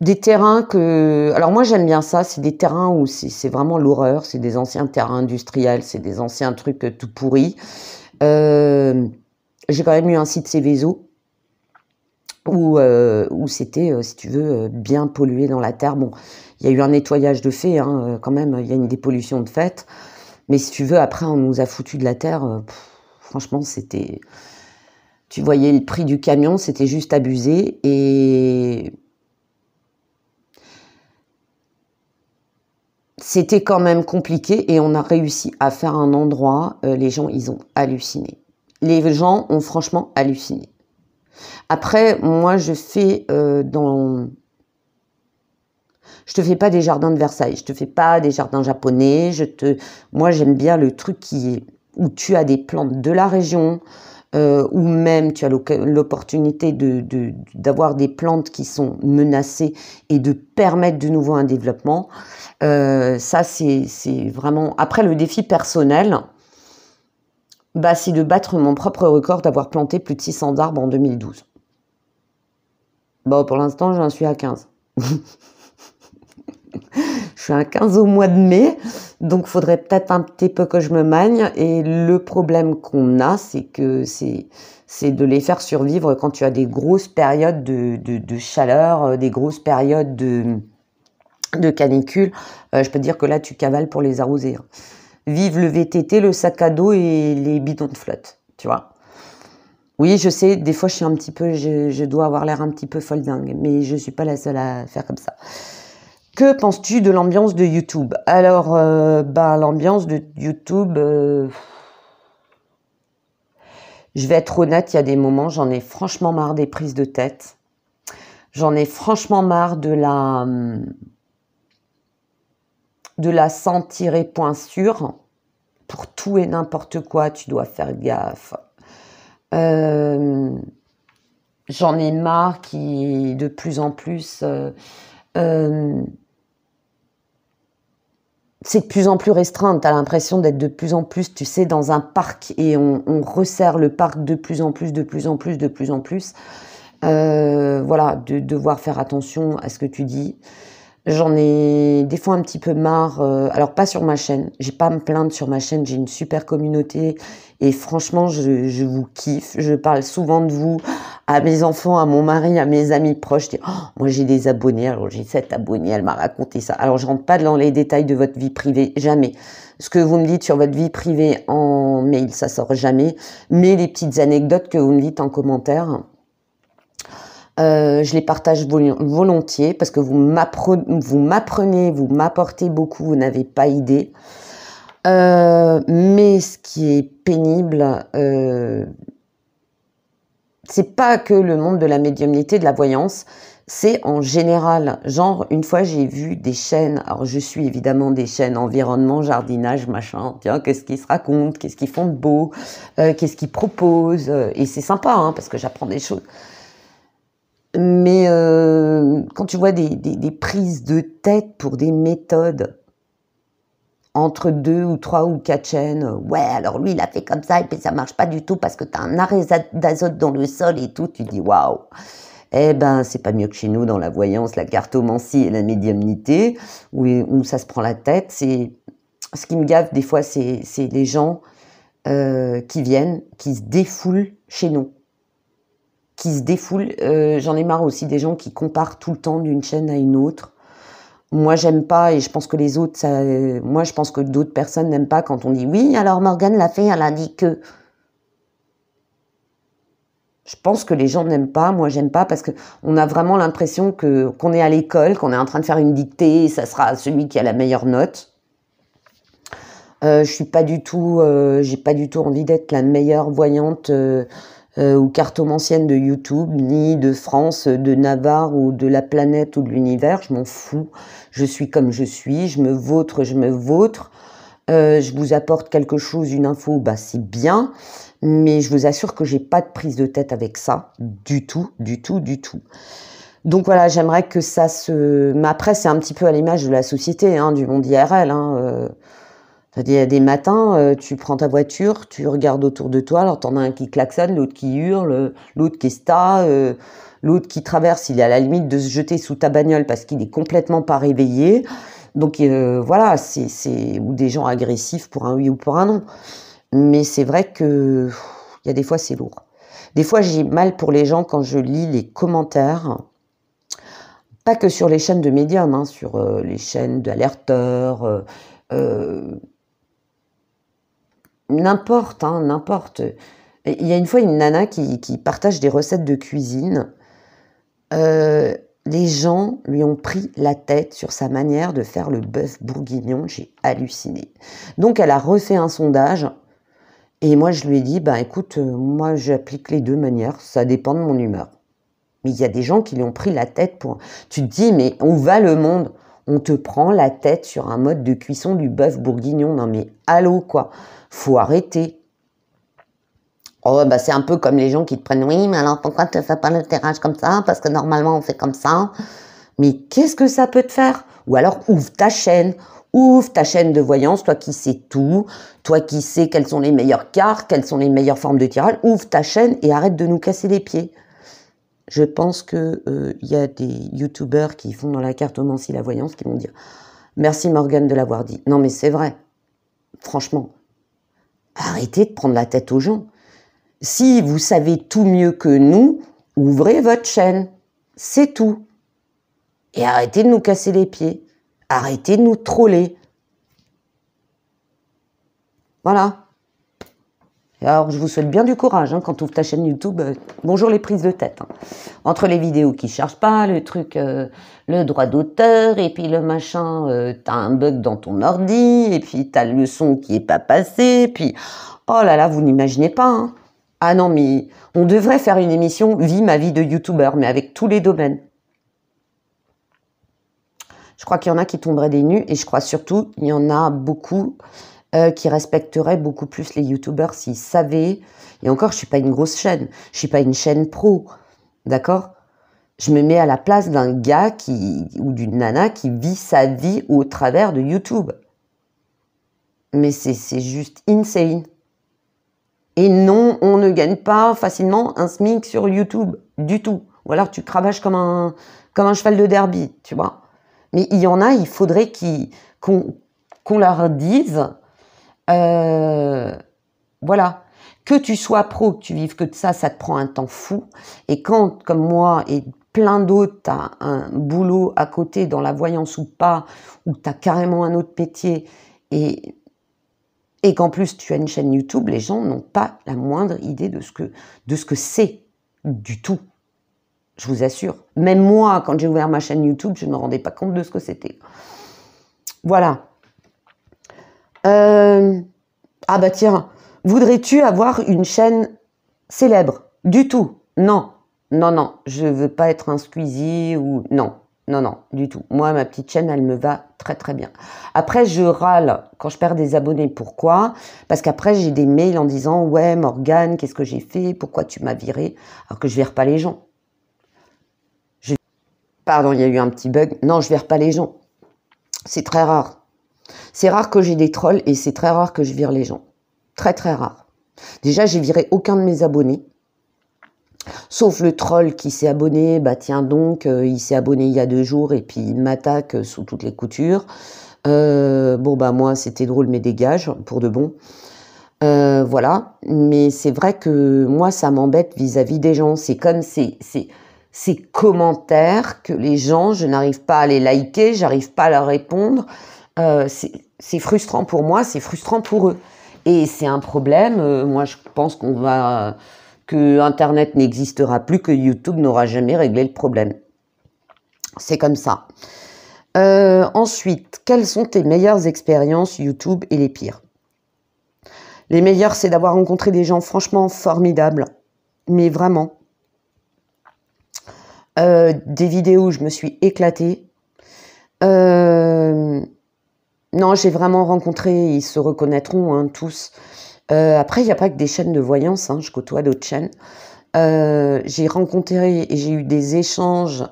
des terrains que... Alors moi j'aime bien ça, c'est des terrains où c'est vraiment l'horreur, c'est des anciens terrains industriels, c'est des anciens trucs tout pourris. J'ai quand même eu un site Céveso où c'était, si tu veux, bien pollué dans la terre. Bon, il y a eu un nettoyage de fait, hein, quand même, il y a une dépollution de fait. Mais si tu veux, après, on nous a foutu de la terre. Franchement, c'était... Tu voyais le prix du camion, c'était juste abusé. Et c'était quand même compliqué. Et on a réussi à faire un endroit. Les gens, ils ont halluciné. Les gens ont franchement halluciné. Après, moi, je fais Je te fais pas des jardins de Versailles, je te fais pas des jardins japonais, moi j'aime bien le truc où tu as des plantes de la région, où même tu as l'opportunité d'avoir des plantes qui sont menacées et de permettre de nouveau un développement. Ça c'est vraiment... Après le défi personnel, bah, c'est de battre mon propre record d'avoir planté plus de 600 arbres en 2012. Bon, pour l'instant j'en suis à 15. Je suis à 15 au mois de mai, donc il faudrait peut-être un petit peu que je me magne. Et le problème qu'on a, c'est que c'est de les faire survivre quand tu as des grosses périodes de chaleur, des grosses périodes de canicule. Je peux te dire que là, tu cavales pour les arroser. Vive le VTT, le sac à dos et les bidons de flotte, tu vois. Oui, je sais, des fois, je dois avoir l'air un petit peu folle dingue, mais je suis pas la seule à faire comme ça. Que penses-tu de l'ambiance de YouTube? Alors, l'ambiance de YouTube, je vais être honnête, il y a des moments, j'en ai franchement marre des prises de tête. J'en ai franchement marre de la sans point sûr. Pour tout et n'importe quoi, tu dois faire gaffe. J'en ai marre qui, de plus en plus... c'est de plus en plus restreint, tu as l'impression d'être de plus en plus, tu sais, dans un parc et on resserre le parc de plus en plus. Voilà, de devoir faire attention à ce que tu dis. J'en ai des fois un petit peu marre, alors pas sur ma chaîne, j'ai pas à me plaindre sur ma chaîne, j'ai une super communauté et franchement je vous kiffe, je parle souvent de vous à mes enfants, à mon mari, à mes amis proches. Je dis, oh, moi j'ai des abonnés, alors j'ai 7 abonnés, elle m'a raconté ça. Alors je rentre pas dans les détails de votre vie privée, jamais. Ce que vous me dites sur votre vie privée en mail, ça sort jamais, mais les petites anecdotes que vous me dites en commentaire, je les partage volontiers parce que vous m'apprenez, vous m'apportez beaucoup, vous n'avez pas idée. Mais ce qui est pénible, c'est pas que le monde de la médiumnité, de la voyance, c'est en général. Genre, une fois, j'ai vu des chaînes, alors je suis évidemment des chaînes environnement, jardinage, machin, tiens, qu'est-ce qu'ils se racontent, qu'est-ce qu'ils font de beau, qu'est-ce qu'ils proposent, et c'est sympa, hein, parce que j'apprends des choses. Mais quand tu vois des prises de tête pour des méthodes, entre 2 ou 3 ou 4 chaînes, ouais, alors lui, il a fait comme ça, et puis ça marche pas du tout parce que tu as un arrêt d'azote dans le sol et tout, tu dis waouh. Eh ben, c'est pas mieux que chez nous dans la voyance, la cartomancie et la médiumnité, où ça se prend la tête. C'est ce qui me gave des fois, c'est les gens qui viennent, qui se défoulent chez nous, qui se défoulent. J'en ai marre aussi des gens qui comparent tout le temps d'une chaîne à une autre. Moi, j'aime pas, et je pense que les autres, moi, je pense que d'autres personnes n'aiment pas quand on dit oui, alors Morgane l'a fait, elle a dit que. Je pense que les gens n'aiment pas, moi j'aime pas, parce que on a vraiment l'impression qu'on est à l'école, qu'on est en train de faire une dictée, et ça sera celui qui a la meilleure note. Je suis pas du tout, j'ai pas du tout envie d'être la meilleure voyante ou cartomancienne de YouTube, ni de France, de Navarre ou de la planète ou de l'univers. Je m'en fous. Je suis comme je suis. Je me vautre, je me vautre. Je vous apporte quelque chose, une info, bah c'est bien. Mais je vous assure que j'ai pas de prise de tête avec ça. Du tout, du tout, du tout. Donc voilà, j'aimerais que ça se... Mais après, c'est un petit peu à l'image de la société, hein, du monde IRL. Hein, il y a des matins, tu prends ta voiture, tu regardes autour de toi, alors t'en as un qui klaxonne, l'autre qui hurle, l'autre qui esta, l'autre qui traverse, il est à la limite de se jeter sous ta bagnole parce qu'il est complètement pas réveillé. Donc voilà, ou des gens agressifs pour un oui ou pour un non. Mais c'est vrai que il y a des fois c'est lourd. Des fois j'ai mal pour les gens quand je lis les commentaires, pas que sur les chaînes de médiums, hein, sur les chaînes d'alerteurs, n'importe, hein, n'importe. Il y a une fois une nana qui partage des recettes de cuisine. Les gens lui ont pris la tête sur sa manière de faire le bœuf bourguignon. J'ai halluciné. Donc elle a refait un sondage. Et moi je lui ai dit, bah écoute, moi j'applique les deux manières. Ça dépend de mon humeur. Mais il y a des gens qui lui ont pris la tête pour... Tu te dis, mais où va le monde? On te prend la tête sur un mode de cuisson du bœuf bourguignon. Non mais allô quoi. Faut arrêter. Oh, bah c'est un peu comme les gens qui te prennent, oui, mais alors pourquoi tu ne fais pas le terrage comme ça? Parce que normalement on fait comme ça. Mais qu'est-ce que ça peut te faire? Ou alors ouvre ta chaîne de voyance, toi qui sais tout, toi qui sais quelles sont les meilleures cartes, quelles sont les meilleures formes de tirage, ouvre ta chaîne et arrête de nous casser les pieds. Je pense que y a des youtubeurs qui font dans la cartomancie la voyance qui vont dire « Merci Morgane de l'avoir dit ». Non mais c'est vrai, franchement, arrêtez de prendre la tête aux gens. Si vous savez tout mieux que nous, ouvrez votre chaîne, c'est tout. Et arrêtez de nous casser les pieds, arrêtez de nous troller. Voilà. Et alors, je vous souhaite bien du courage hein, quand tu ouvres ta chaîne YouTube. Bonjour les prises de tête. Hein. Entre les vidéos qui ne chargent pas, le truc, le droit d'auteur, et puis le machin, t'as un bug dans ton ordi, et puis t'as le son qui n'est pas passé, puis oh là là, vous n'imaginez pas. Hein. Ah non, mais on devrait faire une émission « Vie ma vie de youtubeur », mais avec tous les domaines. Je crois qu'il y en a qui tomberaient des nues, et je crois surtout il y en a beaucoup qui respecteraient beaucoup plus les youtubeurs s'ils savaient. Et encore, je suis pas une grosse chaîne, je suis pas une chaîne pro, d'accord? Je me mets à la place d'un gars ou d'une nana qui vit sa vie au travers de YouTube. Mais c'est juste insane. Et non, on ne gagne pas facilement un SMIC sur YouTube, du tout. Ou alors tu cravaches comme un cheval de derby, tu vois. Mais il y en a, il faudrait qu'on leur dise, voilà, que tu sois pro, que tu vives que de ça, ça te prend un temps fou. Et quand, comme moi et plein d'autres, tu as un boulot à côté dans la voyance ou pas, ou tu as carrément un autre métier, et qu'en plus tu as une chaîne YouTube, les gens n'ont pas la moindre idée de ce que c'est du tout. Je vous assure. Même moi, quand j'ai ouvert ma chaîne YouTube, je ne me rendais pas compte de ce que c'était. Voilà. Euh, ah bah tiens, voudrais-tu avoir une chaîne célèbre? Du tout. Non, non, non, je veux pas être un Squeezie ou... Non, non, non, du tout. Moi, ma petite chaîne, elle me va très très bien. Après, je râle quand je perds des abonnés. Pourquoi? Parce qu'après, j'ai des mails en disant, ouais, Morgane, qu'est-ce que j'ai fait? Pourquoi tu m'as viré? Alors que je vire pas les gens. Pardon, il y a eu un petit bug. Non, je vire pas les gens. C'est très rare. C'est rare que j'ai des trolls et c'est très rare que je vire les gens. Très très rare. Déjà, j'ai viré aucun de mes abonnés. Sauf le troll qui s'est abonné, bah tiens donc, il s'est abonné il y a 2 jours et puis il m'attaque sous toutes les coutures. Bon bah moi c'était drôle mais dégage, pour de bon. Voilà, mais c'est vrai que moi ça m'embête vis-à-vis des gens. C'est comme ces commentaires que les gens, je n'arrive pas à les liker, j'arrive pas à leur répondre. C'est frustrant pour moi, c'est frustrant pour eux. Et c'est un problème, moi je pense que Internet n'existera plus, que YouTube n'aura jamais réglé le problème. C'est comme ça. Ensuite, quelles sont tes meilleures expériences YouTube et les pires? Les meilleures, c'est d'avoir rencontré des gens franchement formidables, mais vraiment. Des vidéos où je me suis éclatée. Non, j'ai vraiment rencontré, ils se reconnaîtront hein, tous. Après, il n'y a pas que des chaînes de voyance, hein, je côtoie d'autres chaînes. J'ai rencontré et j'ai eu des échanges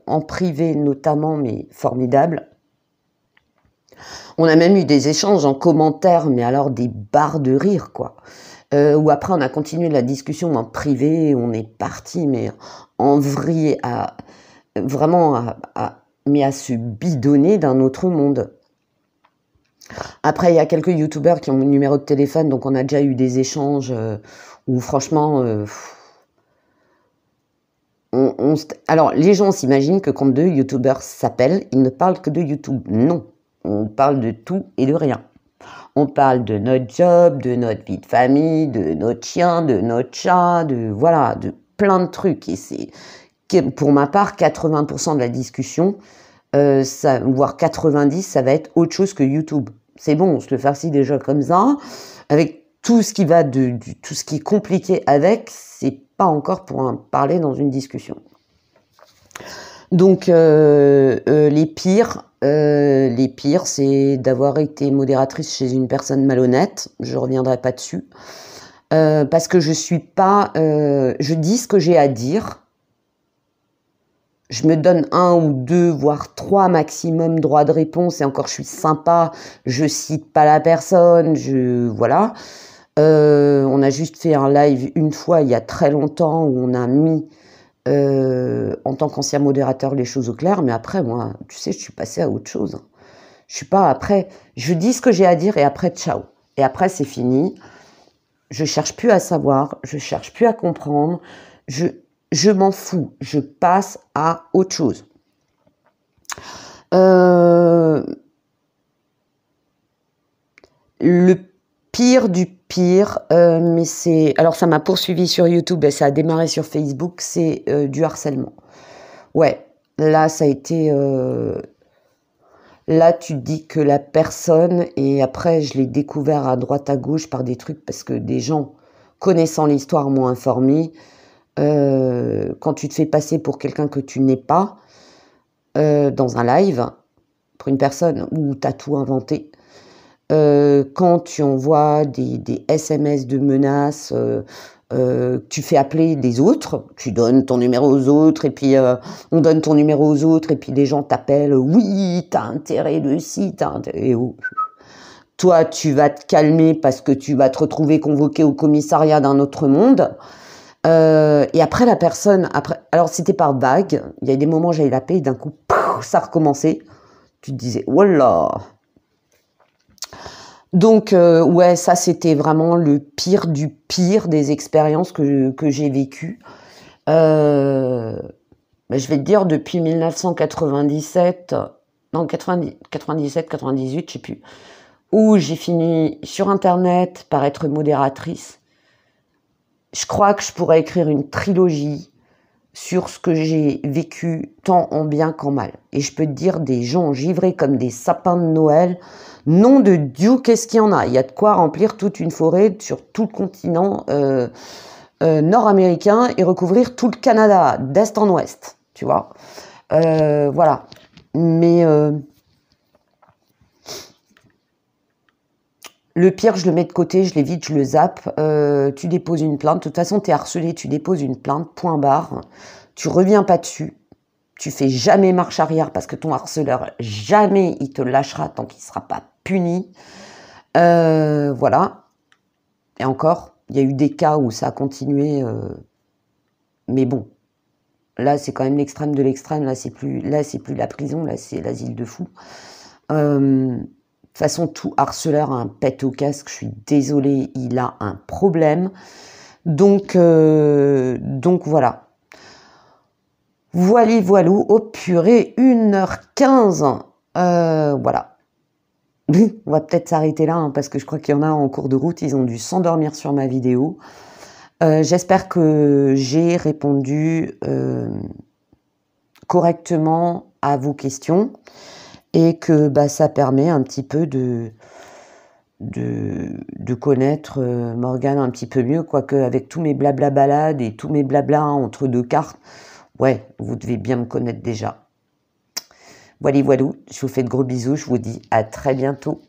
en privé notamment, mais formidables. On a même eu des échanges en commentaire, mais alors des barres de rire, quoi. Où après, on a continué la discussion en privé, on est parti, mais en vrille, mais à se bidonner d'un autre monde. Après, il y a quelques youtubeurs qui ont mon numéro de téléphone, donc on a déjà eu des échanges où franchement... Alors, les gens s'imaginent que quand 2 youtubeurs s'appellent, ils ne parlent que de YouTube. Non, on parle de tout et de rien. On parle de notre job, de notre vie de famille, de notre chien, de notre chat, voilà, de plein de trucs. Et c'est, pour ma part, 80% de la discussion, voire 90%, ça va être autre chose que YouTube. C'est bon, on se le farcit déjà comme ça. Avec tout ce qui va tout ce qui est compliqué avec, c'est pas encore pour en parler dans une discussion. Donc les pires, c'est d'avoir été modératrice chez une personne malhonnête. Je reviendrai pas dessus parce que je suis pas, je dis ce que j'ai à dire. Je me donne 1 ou 2, voire 3 maximum droits de réponse et encore je suis sympa. Je cite pas la personne. Voilà. On a juste fait un live une fois il y a très longtemps où on a mis en tant qu'ancien modérateur les choses au clair, mais après moi, tu sais, je suis passée à autre chose. Je suis pas après, je dis ce que j'ai à dire et après ciao. Et après c'est fini. Je cherche plus à savoir, je cherche plus à comprendre. Je m'en fous, je passe à autre chose. Le pire du pire, mais c'est... Alors ça m'a poursuivi sur YouTube et ça a démarré sur Facebook, c'est du harcèlement. Ouais, là ça a été... Là tu te dis que la personne, et après je l'ai découvert à droite à gauche par des trucs, parce que des gens connaissant l'histoire m'ont informé, quand tu te fais passer pour quelqu'un que tu n'es pas, dans un live, pour une personne où tu as tout inventé, quand tu envoies des SMS de menaces, tu fais appeler des autres, tu donnes ton numéro aux autres, et puis on donne ton numéro aux autres, et puis les gens t'appellent, oui, t'as intérêt de ci, t'as intérêt... Toi, tu vas te calmer parce que tu vas te retrouver convoqué au commissariat d'un autre monde. Et après, la personne... Alors, c'était par vague. Il y a des moments où j'allais la paix, et d'un coup, pouf, ça recommençait. Tu te disais, voilà. Donc, ouais, ça, c'était vraiment le pire du pire des expériences que j'ai vécues. Je vais te dire, depuis 1997, non, 97, 98, je sais plus, où j'ai fini sur Internet par être modératrice. Je crois que je pourrais écrire une trilogie sur ce que j'ai vécu tant en bien qu'en mal. Et je peux te dire, des gens givrés comme des sapins de Noël, nom de Dieu, qu'est-ce qu'il y en a? Il y a de quoi remplir toute une forêt sur tout le continent nord-américain et recouvrir tout le Canada, d'est en ouest, tu vois. Voilà. Mais le pire, je le mets de côté, je l'évite, je le zappe. Tu déposes une plainte. De toute façon, tu es harcelé, tu déposes une plainte, point barre. Tu reviens pas dessus. Tu fais jamais marche arrière parce que ton harceleur, jamais il te lâchera tant qu'il sera pas puni. Voilà. Et encore, il y a eu des cas où ça a continué. Mais bon, là, c'est quand même l'extrême de l'extrême. Là, c'est plus la prison, là, c'est l'asile de fous. De toute façon, tout harceleur a un pet au casque. Je suis désolée, il a un problème. Donc voilà. Voilou, oh purée, 1h15. Voilà. On va peut-être s'arrêter là, hein, parce que je crois qu'il y en a en cours de route, ils ont dû s'endormir sur ma vidéo. J'espère que j'ai répondu correctement à vos questions et que ça permet un petit peu de connaître Morgane un petit peu mieux, quoique avec tous mes blabla balades et tous mes blabla entre deux cartes, ouais, vous devez bien me connaître déjà. Voilou, je vous fais de gros bisous, je vous dis à très bientôt.